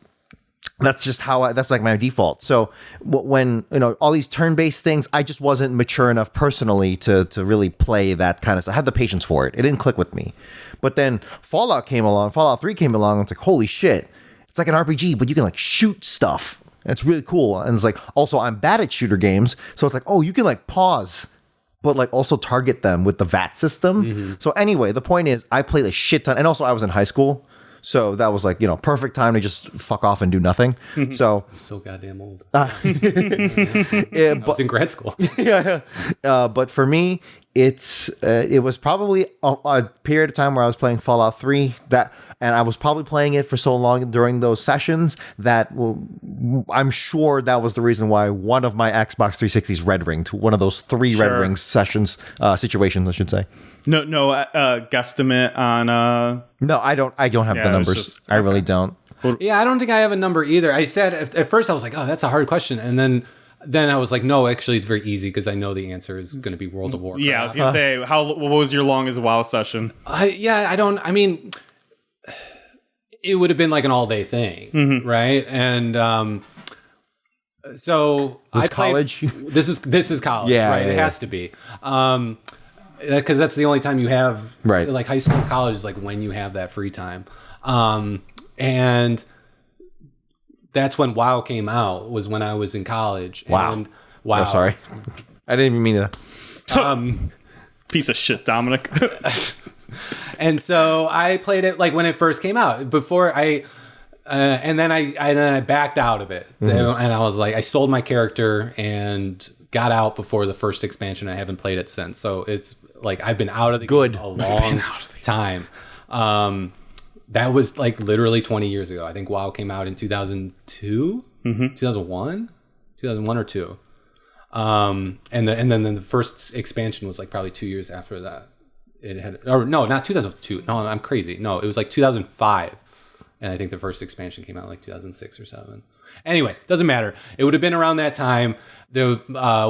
just how that's like my default. So when all these turn-based things, I just wasn't mature enough personally to really play that kind of stuff. I had the patience for it. It didn't click with me. But then Fallout 3 came along, and it's like, holy shit. It's like an RPG, but you can like shoot stuff. And it's really cool. And it's like, also I'm bad at shooter games. So it's like, oh, you can like pause, but like also target them with the VAT system. Mm-hmm. So anyway, the point is I played a shit ton. And also I was in high school. So that was like, perfect time to just fuck off and do nothing. So I'm so goddamn old. I was in grad school. Yeah. But for me, it was probably a period of time where I was playing Fallout 3 and I was probably playing it for so long during those sessions that I'm sure that was the reason why one of my Xbox 360's red ringed, one of those 3 red ring sessions, situations, I should say. No, guesstimate on. No, I don't have the numbers. I really don't. Yeah, I don't think I have a number either. I said at first I was like, oh, that's a hard question, and then I was like, no, actually, it's very easy because I know the answer is going to be World of Warcraft. Yeah, I was going to say, what was your longest WoW session? I mean, it would have been like an all-day thing, right? And so I college. This is college, right? It has to be. Because that's the only time you have, right? Like high school and college is like when you have that free time. And that's when WoW came out, was when I was in college. Wow. And wow. Oh, sorry. I didn't even mean to. Piece of shit, Dominic. And so I played it like when it first came out. Before and then I backed out of it. And I was like, I sold my character and got out before the first expansion. I haven't played it since. So it's like I've been out of the game a long time. That was like literally 20 years ago. I think WoW came out in 2002, 2001 or 2. And then the first expansion was like probably 2 years after that. It had, or no, not 2002. No, I'm crazy. No, it was like 2005. And I think the first expansion came out like 2006 or 7. Anyway, doesn't matter. It would have been around that time. The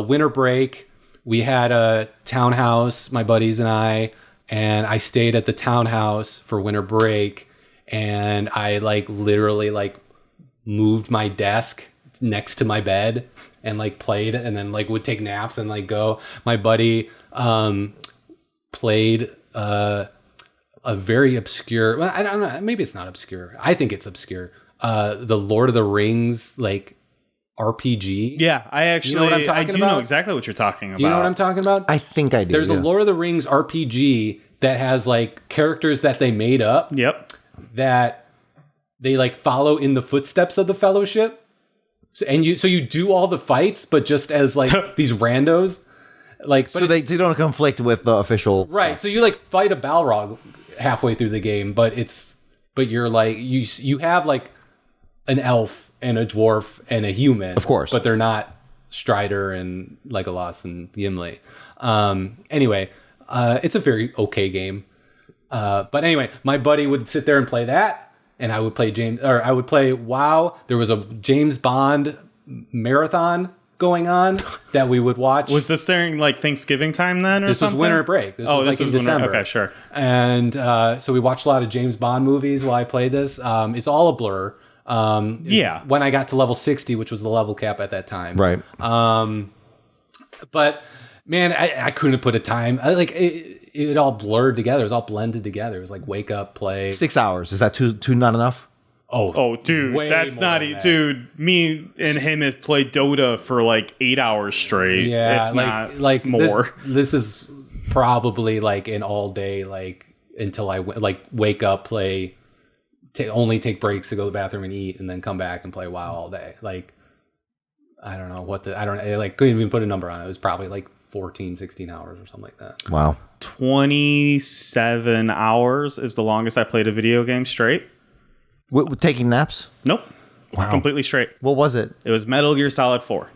winter break, we had a townhouse, my buddies and I stayed at the townhouse for winter break, and I like literally like moved my desk next to my bed and like played, and then like would take naps and like go. My buddy played a very obscure, well, I don't know, maybe it's not obscure. I think it's obscure. The Lord of the Rings like RPG. Yeah, I actually, you know what I'm talking I do about? know exactly what you're talking about. Do you know what I'm talking about? I think I do. There's a Lord of the Rings RPG that has like characters that they made up. Yep. That they like follow in the footsteps of the Fellowship. So you do all the fights, but just as like these randos. Like, but so they don't conflict with the official. Right. stuff. So you like fight a Balrog halfway through the game, but you're like you have like an elf and a dwarf and a human, of course, but they're not Strider and Legolas and Gimli. Anyway, it's a very okay game. But anyway, my buddy would sit there and play that, and I would play WoW. There was a James Bond marathon going on that we would watch. Was this during like Thanksgiving time then, or this something? was winter break. This was in December. Okay, sure. And so we watched a lot of James Bond movies while I played this. It's all a blur. When I got to level 60, which was the level cap at that time. Right. But man, I couldn't put a time. It all blurred together. It was all blended together. It was like wake up, play. 6 hours. Is that too not enough? Oh, dude, that's not dude. Me and him have played Dota for like 8 hours straight. Yeah, if not more. This is probably like an all day, like until I wake up, play. Only take breaks to go to the bathroom and eat, and then come back and play WoW all day. Like I don't know I like couldn't even put a number on it. It was probably like 14, 16 hours or something like that. Wow. 27 hours is the longest I played a video game straight. Taking naps? Nope. Wow. Completely straight. What was it? It was Metal Gear Solid 4.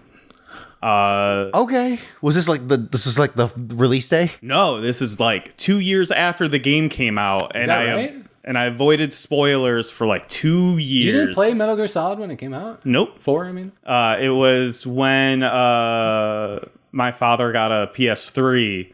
Okay. Was this like the release day? No, this is like 2 years after the game came out, and that right? And I avoided spoilers for like 2 years. You didn't play Metal Gear Solid when it came out? Nope. 4, I mean? It was when my father got a PS3,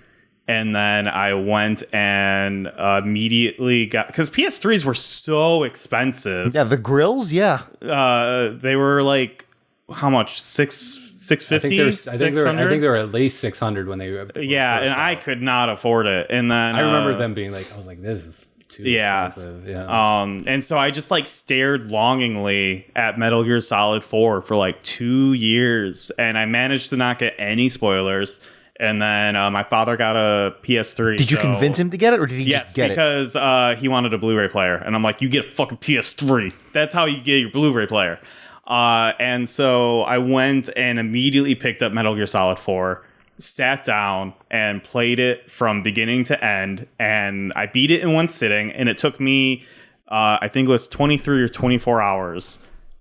and then I went and immeditely got... Because PS3s were so expensive. Yeah, the grills, yeah. They were like, how much? $650? I think they were at least 600 when they were Yeah, and I could not afford it. And then I remember them being like, I was like, this is too expensive. Yeah. And so I just like stared longingly at Metal Gear Solid 4 for like 2 years, and I managed to not get any spoilers. And then my father got a PS3. Did you convince him to get it, or did he just get it? Yes, because he wanted a Blu-ray player, and I'm like, you get a fucking PS3. That's how you get your Blu-ray player. And so I went and immediately picked up Metal Gear Solid 4, sat down and played it from beginning to end. And I beat it in one sitting, and it took me, I think it was 23 or 24 hours.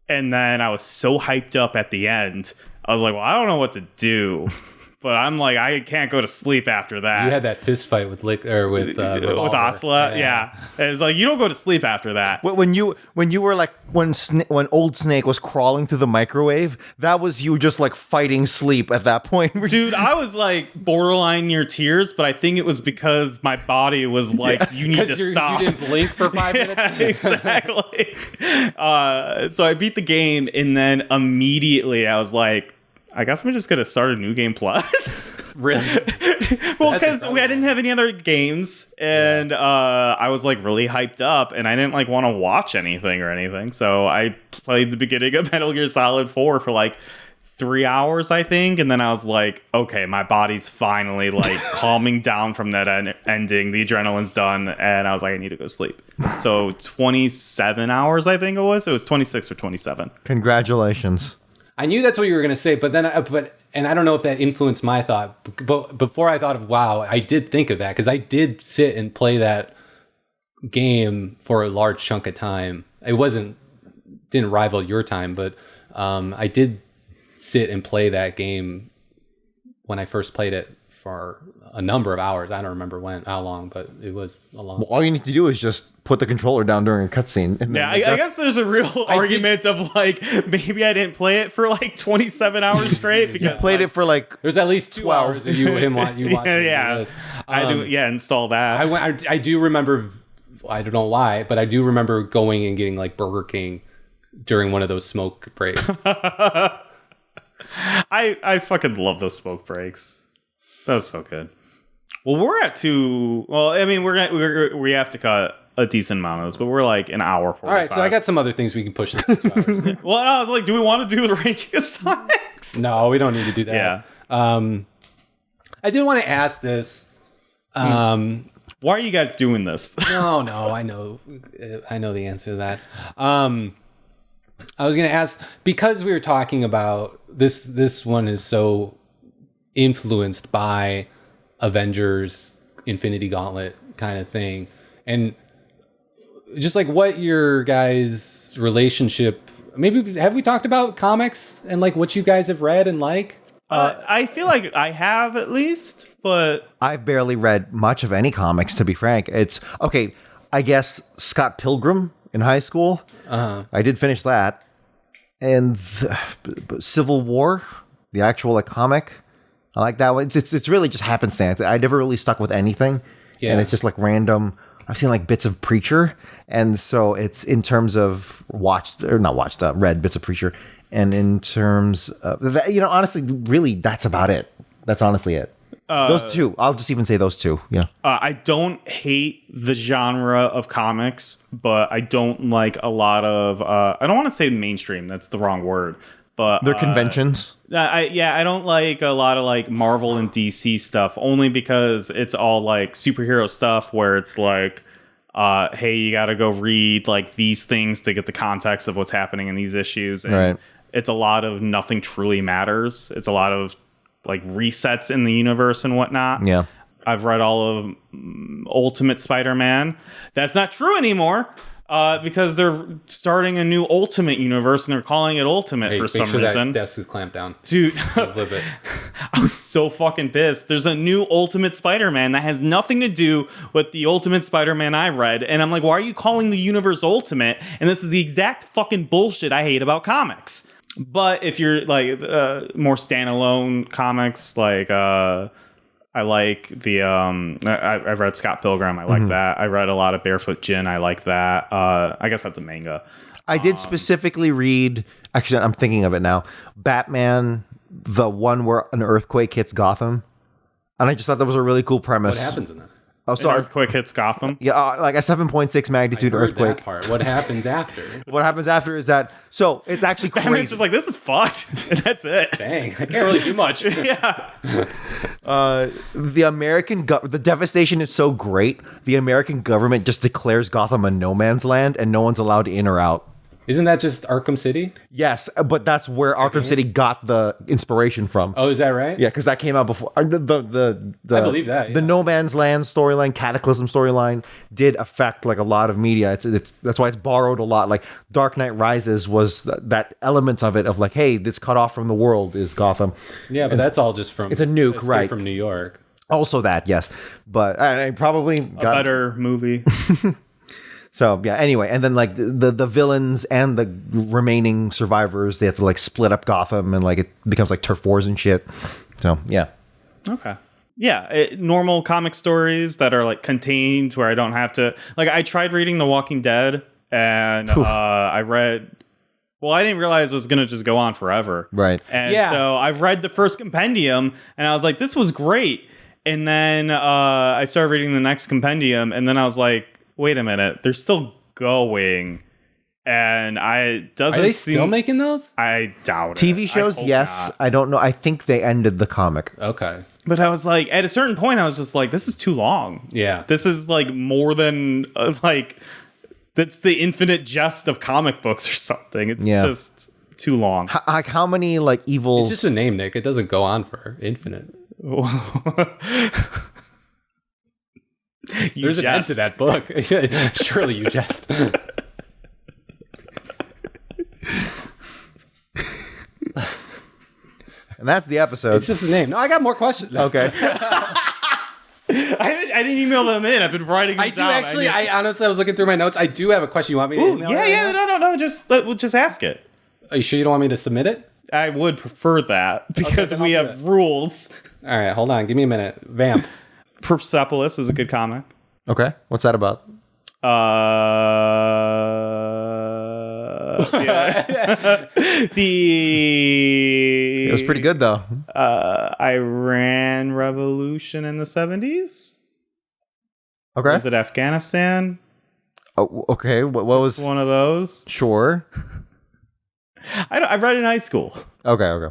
And then I was so hyped up at the end. I was like, well, I don't know what to do. But I'm like, I can't go to sleep after that. You had that fist fight with Osla, yeah. It's like, you don't go to sleep after that. When you were like when Old Snake was crawling through the microwave, that was you just like fighting sleep at that point. Dude, I was like borderline near tears, but I think it was because my body was like, you need to stop. You didn't blink for 5 minutes. Yeah, exactly. So I beat the game, and then immediately I was like, I guess I'm just going to start a new game plus. Really? Well, because I didn't have any other games, and I was like really hyped up, and I didn't like want to watch anything or anything. So I played the beginning of Metal Gear Solid 4 for like 3 hours, I think. And then I was like, okay, my body's finally like calming down from that ending. The adrenaline's done. And I was like, I need to go sleep. So 27 hours, I think it was. It was 26 or 27. Congratulations. I knew that's what you were going to say, but then, and I don't know if that influenced my thought. But before I thought of WoW, I did think of that because I did sit and play that game for a large chunk of time. It didn't rival your time, but I did sit and play that game when I first played it for a number of hours. I don't remember how long, but it was a long. Well, all you need to do is just put the controller down during a cutscene. Yeah, I guess there's a real argument of like, maybe I didn't play it for like 27 hours straight because you played it for like there's at least 2 hours of you watching. Yeah. I do. Yeah, install that. I do remember. I don't know why, but I do remember going and getting like Burger King during one of those smoke breaks. I fucking love those smoke breaks. That was so good. Well, we're at 2. Well, I mean, we have to cut a decent amount of this, but we're like an hour 45. All right, so I got some other things we can push this 2 hours. Well, I was like, do we want to do the ranking of Sonics? No, we don't need to do that. Yeah. I did want to ask this. Why are you guys doing this? No, I know the answer to that. I was going to ask, because we were talking about this one is so influenced by Avengers, Infinity Gauntlet kind of thing, and just like what your guys' relationship, maybe have we talked about comics and like what you guys have read and like? I feel like I have at least, but I've barely read much of any comics, to be frank. It's okay. I guess Scott Pilgrim in high school. I did finish that, and Civil War, the actual like comic. I like that one. It's really just happenstance. I never really stuck with anything, and it's just like random. I've seen like bits of Preacher, and so it's in terms of read bits of Preacher, and in terms of that, honestly, really, that's about it. That's honestly it. Those two. I'll just even say those two. Yeah. I don't hate the genre of comics, but I don't like a lot of. I don't want to say mainstream. That's the wrong word. But they're conventions. I don't like a lot of like Marvel and DC stuff, only because it's all like superhero stuff where it's like hey, you got to go read like these things to get the context of what's happening in these issues. And Right. it's a lot of nothing truly matters. It's a lot of like resets in the universe and whatnot. Yeah. I've read all of Ultimate Spider-Man. That's not true anymore because they're starting a new Ultimate universe and they're calling it Ultimate Hey, for make some sure reason. that desk is clamped down. Dude, Flip it. I was so fucking pissed. There's a new Ultimate Spider-Man that has nothing to do with the Ultimate Spider-Man I read. And I'm like, why are you calling the universe Ultimate? And this is the exact fucking bullshit I hate about comics. But if you're like more standalone comics, like I like the I've read Scott Pilgrim. I like that. I read a lot of Barefoot Gin. I like that. I guess that's a manga. I did specifically read, actually, I'm thinking of it now, Batman, the one where an earthquake hits Gotham. And I just thought that was a really cool premise. What happens in that? Oh, An sorry. earthquake hits Gotham. Yeah, like a 7.6 magnitude I heard earthquake. that part. What happens after? What happens after is that, so it's actually Batman's crazy. just like, this is fucked. And that's it. Dang, I can't really do much. Yeah. The American, the devastation is so great, the American government just declares Gotham a no man's land and no one's allowed in or out. Isn't that just Arkham City? Yes, but that's where Arkham City got the inspiration from. Oh, is that right? Yeah, because that came out before the I believe that, the yeah. No Man's Land storyline, Cataclysm storyline did affect like a lot of media. It's that's why it's borrowed a lot. Like Dark Knight Rises was that elements of it of like, hey, this cut off from the world is Gotham. Yeah, but that's all just from... it's a nuke, Escape right. from New York. Also that, yes, but I probably got Better movie. So yeah. Anyway, and then like the villains and the remaining survivors, they have to like split up Gotham and like it becomes like turf wars and shit. So yeah. Okay. Yeah, normal comic stories that are like contained where I don't have to like. I tried reading The Walking Dead and I read. Well, I didn't realize it was gonna just go on forever. Right. And Yeah. so I've read the first compendium and I was like, this was great. And then I started reading the next compendium and then I was like, wait a minute, they're still going. And Are they still making those? I doubt it. TV shows, I hope yes. not. I don't know. I think they ended the comic. Okay. But I was like, at a certain point, I was just like, this is too long. Yeah. This is like more than like, that's the infinite jest of comic books or something. It's just too long. How many like evil? It's just a name, Nick. It doesn't go on for infinite. There's an end to that book. Surely you jest. And that's the episode. It's just a name. No, I got more questions. Okay. I didn't email them in. I've been writing them I do down. actually. I honestly, I was looking through my notes. I do have a question. You want me to email it right Yeah. now? No. We'll just ask it. Are you sure you don't want me to submit it? I would prefer that because then we I'll do have rules. All right, hold on. Give me a minute. Vamp. Persepolis is a good comic. Okay. What's that about? The It was pretty good though. Iran Revolution in the 70s. Okay. Was it Afghanistan? Oh, okay. What was One of those. Sure. I read in high school, Okay.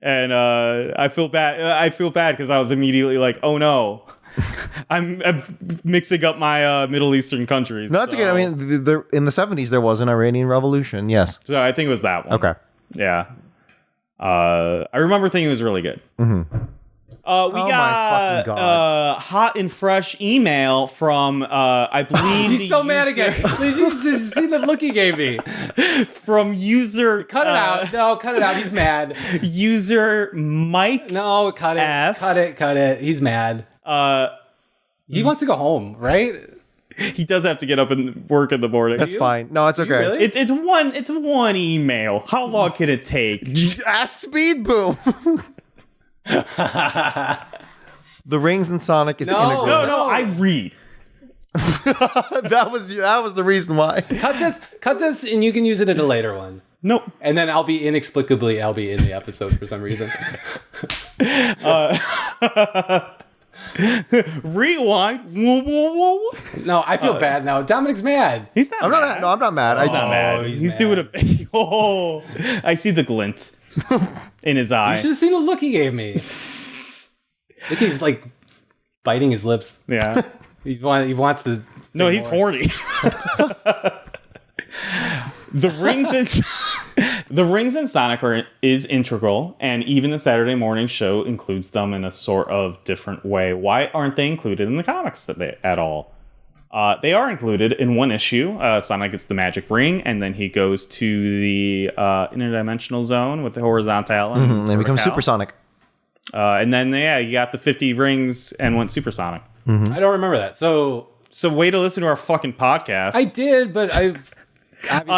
and I feel bad. I feel bad because I was immediately like, "Oh no, I'm mixing up my Middle Eastern countries." No, that's okay. I mean, in the 70s there was an Iranian Revolution. Yes. so I think it was that one. Okay. Yeah. I remember thinking it was really good. Mm-hmm. We Oh my got fucking God. hot and fresh email from I believe He's the so mad user- again. Did you just see the look he gave me? from user Cut it out. No, cut it out. He's mad. user Mike. No, cut it. F. Cut it. He's mad. He wants to go home, right? He does have to get up and work in the morning. That's fine. No, it's okay. really? It's one email. How long can it take? Ask Speed Boom. The rings and Sonic is No. integrated. No, I read. that was the reason why. Cut this, and you can use it in a later one. Nope. And then I'll be in the episode for some reason. Rewind. Whoa, whoa, whoa. No, I feel bad now. Dominic's mad. He's not. I'm not mad. No, I'm not mad. I He's just not mad. he's He's mad. doing a. Oh, I see the glint in his You eye. should have seen the look he gave me. Look, he's like biting his lips. Yeah. He wants to. No, say he's more. horny. The rings in Sonic is integral, and even the Saturday morning show includes them in a sort of different way. Why aren't they included in the comics at all? They are included in one issue. Sonic gets the magic ring, and then he goes to the interdimensional zone with the horizontal and becomes vertical. supersonic. And then, you got the 50 rings and went supersonic. I don't remember that. So way to listen to our fucking podcast. I did, but I.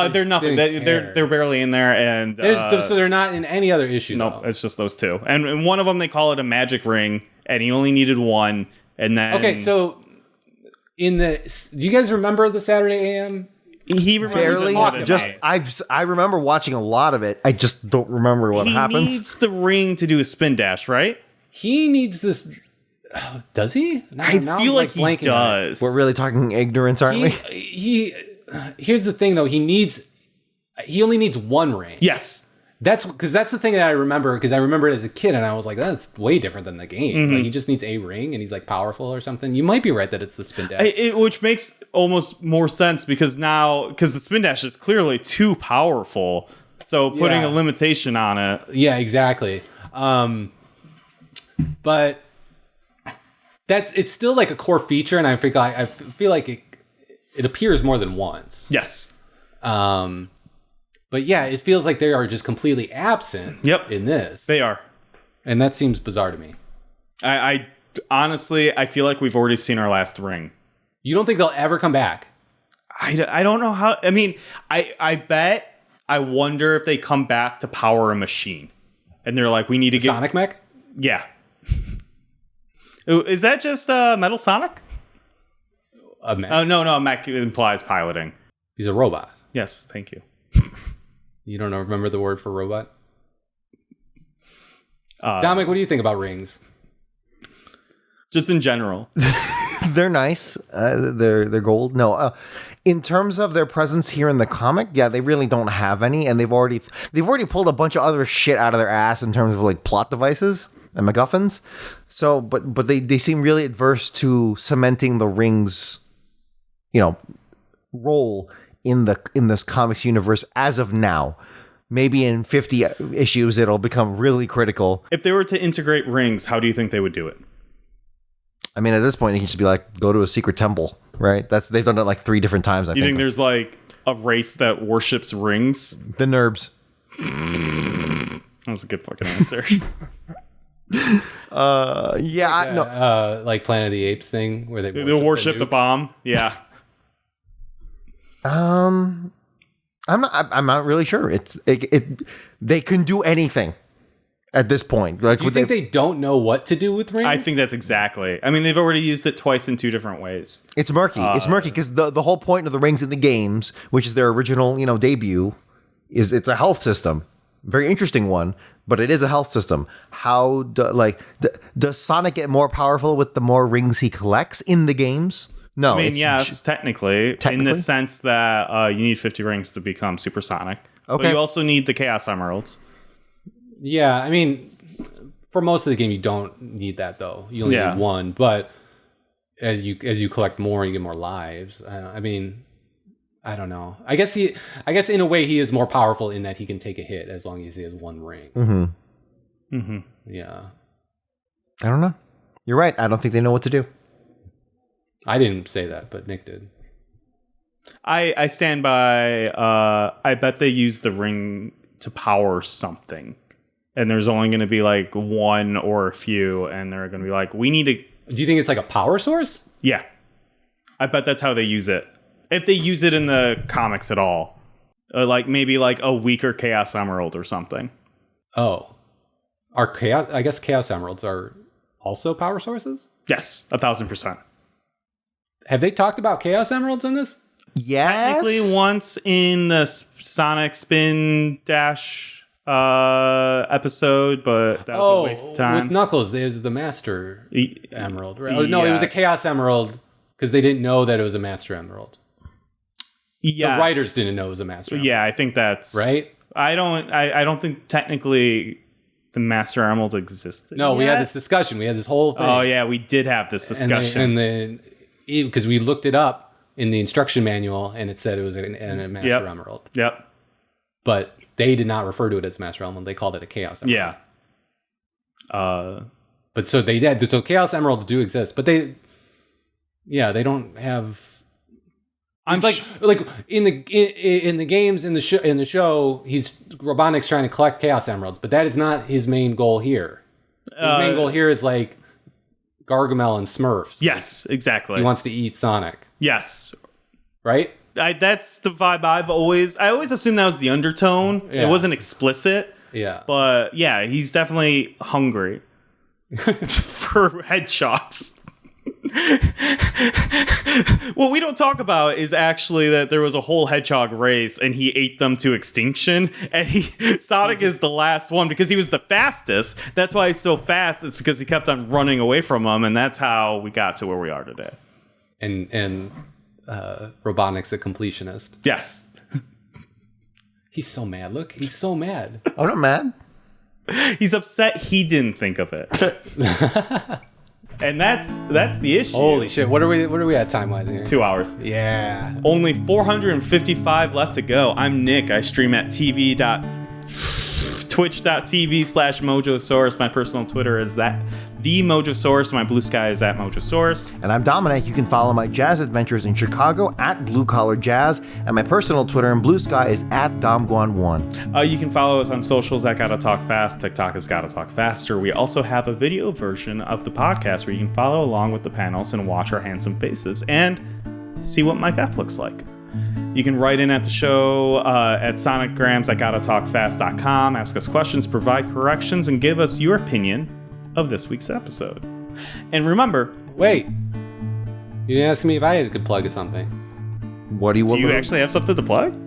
They're nothing. They're barely in there, and So they're not in any other issue. nope, though. it's just those two. And one of them they call it a magic ring, and he only needed one. And then Okay, so do you guys remember the Saturday AM? he remembers Barely. it more than Just me. I remember watching a lot of it. I just don't remember what He happens. needs the ring to do a spin dash, right? He needs this. Does he? Now- I now feel I'm, like he blanking on it. does. We're really talking ignorance, aren't we? He. Here's the thing, though. He only needs one ring. Yes. That's because that's the thing that I remember, because I remember it as a kid and I was like, that's way different than the game. Like, he just needs a ring and he's like powerful or something. You might be right that it's the spin dash. Which makes almost more sense because the spin dash is clearly too powerful. So putting Yeah. a limitation on it. Yeah, exactly. But it's still like a core feature, and I feel like it appears more than once. Yes. But yeah, it feels like they are just completely absent. Yep. In this, They are. and that seems bizarre to me. I honestly, I feel like we've already seen our last ring. You don't think they'll ever come back? I don't know how. I mean, I wonder if they come back to power a machine. And they're like, we need to get. Sonic Mech? Yeah. Is that just Metal Sonic? A mech. Oh, no, mech implies piloting. He's a robot. Yes, thank you. You don't remember the word for robot? Dominic, what do you think about rings? Just in general. They're nice. They're gold. No, in terms of their presence here in the comic, yeah, they really don't have any, and they've already pulled a bunch of other shit out of their ass in terms of like plot devices and MacGuffins. So, but they seem really adverse to cementing the rings, role in this comics universe as of now. Maybe in 50 issues it'll become really critical. If they were to integrate rings, how do you think they would do it? I mean, at this point, they can just be like, go to a secret temple, right? They've done it like 3 different times. I You think think there's like a race that worships rings? the Nerbs. That was a good fucking answer. Like Planet of the Apes thing where they They'll worship the nuke. bomb. Yeah. I'm not really sure. They can do anything at this point. Like, Do you think they don't know what to do with rings? I think that's exactly. I mean, they've already used it twice in 2 different ways. it's murky. It's murky because the whole point of the rings in the games, which is their original, debut, is it's a health system. Very interesting one, but it is a health system. How does Sonic get more powerful with the more rings he collects in the games? No, I mean, it's yes, technically, in the Technically? sense that you need 50 rings to become supersonic. Okay. But you also need the Chaos Emeralds. Yeah, I mean, for most of the game, you don't need that though. You only Yeah. need one, but as you collect more, you get more lives. I mean, I don't know. I guess in a way he is more powerful in that he can take a hit as long as he has one ring. Mm-hmm. Mm-hmm. Yeah, I don't know. You're right. I don't think they know what to do. I didn't say that, but Nick did. I stand by. I bet they use the ring to power something, and there's only going to be like one or a few, and they're going to be like, we need to. Do you think it's like a power source? Yeah, I bet that's how they use it. If they use it in the comics at all, like maybe like a weaker Chaos Emerald or something. Oh, I guess Chaos Emeralds are also power sources. Yes, 1,000%. Have they talked about Chaos Emeralds in this? Yes. Technically, once in the Sonic Spin Dash episode, but that was a waste of time. With Knuckles, there's the Master Emerald, right? Yes. Oh, no, it was a Chaos Emerald because they didn't know that it was a Master Emerald. Yes. The writers didn't know it was a Master Emerald. Yeah, I think that's Right? I don't think technically the Master Emerald existed. No, we had yet. this discussion. We had this whole thing. Oh yeah, we did have this discussion. And then because we looked it up in the instruction manual and it said it was a Master Emerald. Yep. But they did not refer to it as Master Emerald. They called it a Chaos Emerald. Yeah. But so they did. So Chaos Emeralds do exist, but they don't have. It's like in the games in the show, he's Robotnik's trying to collect Chaos Emeralds, but that is not his main goal here. His main goal here is like Gargamel and Smurfs. Yes, exactly. He wants to eat Sonic. Yes. Right? That's the vibe I always assumed that was the undertone. Yeah. It wasn't explicit. Yeah. But yeah, he's definitely hungry for hedgehogs. What we don't talk about is actually that there was a whole hedgehog race and he ate them to extinction, and Sonic is the last one because he was the fastest. That's why he's so fast, is because he kept on running away from them, and that's how we got to where we are today. And Robotnik's a completionist. Yes. He's so mad. Look, he's so mad. I'm not mad. He's upset he didn't think of it. And that's the issue. Holy shit! What are we at time wise here? 2 hours. Yeah. Only 455 left to go. I'm Nick. I stream at twitch.tv/Mojosaurus. My personal Twitter is the Mojosaurus. My Blue Sky is at Mojosaurus. And I'm Dominic. You can follow my jazz adventures in Chicago at Blue Collar Jazz, and my personal Twitter in Blue Sky is at DomGuan1. You can follow us on socials at Gotta Talk Fast. TikTok is Gotta Talk Faster. We also have a video version of the podcast where you can follow along with the panels and watch our handsome faces and see what Mike F looks like. You can write in at the show at sonicgrams at gottatalkfast.com, ask us questions, provide corrections, and give us your opinion of this week's episode. And remember, wait, you didn't ask me if I could plug something. What do you actually have something to plug?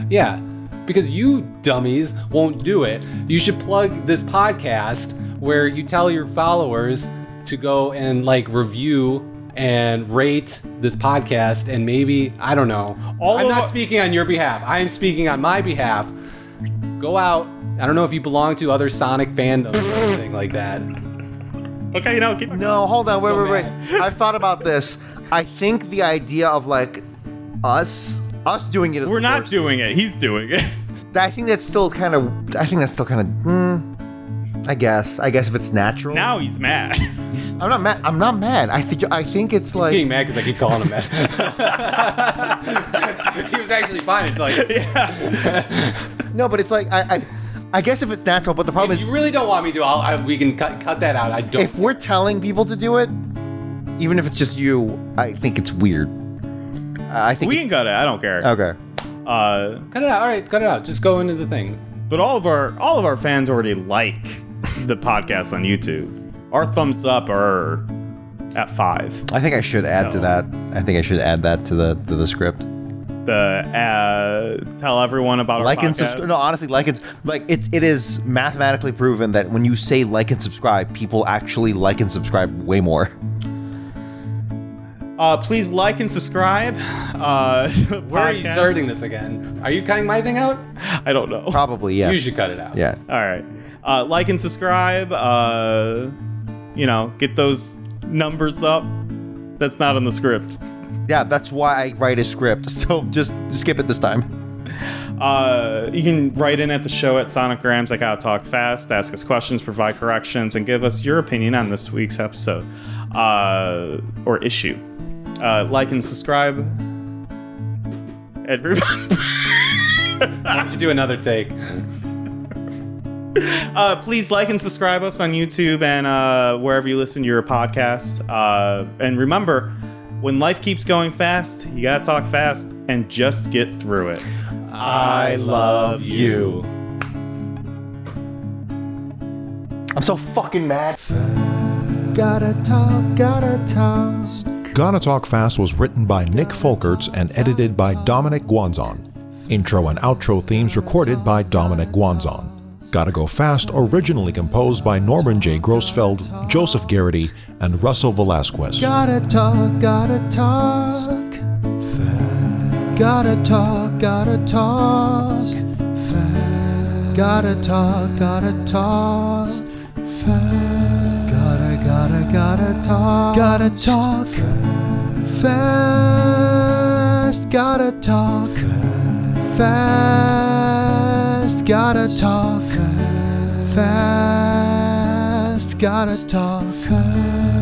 Yeah, because you dummies won't do it. You should plug this podcast where you tell your followers to go and like review and rate this podcast, and maybe, I don't know, I'm not speaking on your behalf, I am speaking on my behalf. Go out, I don't know if you belong to other Sonic fandoms or anything like that. Okay, keep on. No, hold on, wait. mad. I've thought about this. I think the idea of like us doing it is We're not doing it. He's doing it. I think that's still kind of I guess if it's natural. Now he's mad. I'm not mad. I think it's like He's getting mad because I keep calling him mad. He was actually fine until No, but it's like I guess if it's natural, but the problem if you really don't want me to, we can cut that out. I don't. If we're telling people to do it, even if it's just you, I think it's weird. I think we can cut it. I don't care. Okay. Cut it out. All right, cut it out. Just go into the thing. But all of our fans already like the podcast on YouTube. Our thumbs up are at 5. I think I should add to that. I think I should add that to the script. Tell everyone about our podcast. No, honestly, it is mathematically proven that when you say like and subscribe, people actually like and subscribe way more. Please like and subscribe. Where are you starting this again? Are you cutting my thing out? I don't know. Probably, yes. You should cut it out. Yeah. All right. Like and subscribe. Get those numbers up. That's not in the script. Yeah, that's why I write a script. So just skip it this time. You can write in at the show at sonicgrams. I gotta talk fast. Ask us questions, provide corrections, and give us your opinion on this week's episode or issue. Like and subscribe. Everybody. Why don't you do another take? Please like and subscribe us on YouTube and wherever you listen to your podcast. And remember, when life keeps going fast, you gotta talk fast and just get through it. I love you. I'm so fucking mad. Gotta talk. Gotta Talk Fast was written by Nick Folkerts and edited by Dominic Guanzon. Intro and outro themes recorded by Dominic Guanzon. Gotta Go Fast originally composed by Norman J. Grossfeld, Joseph Garrity, and Russell Velasquez. Gotta talk fast. Gotta talk fast. Gotta talk fast. Gotta talk Fast, gotta talk. Fast, gotta talk. Fast, gotta talk.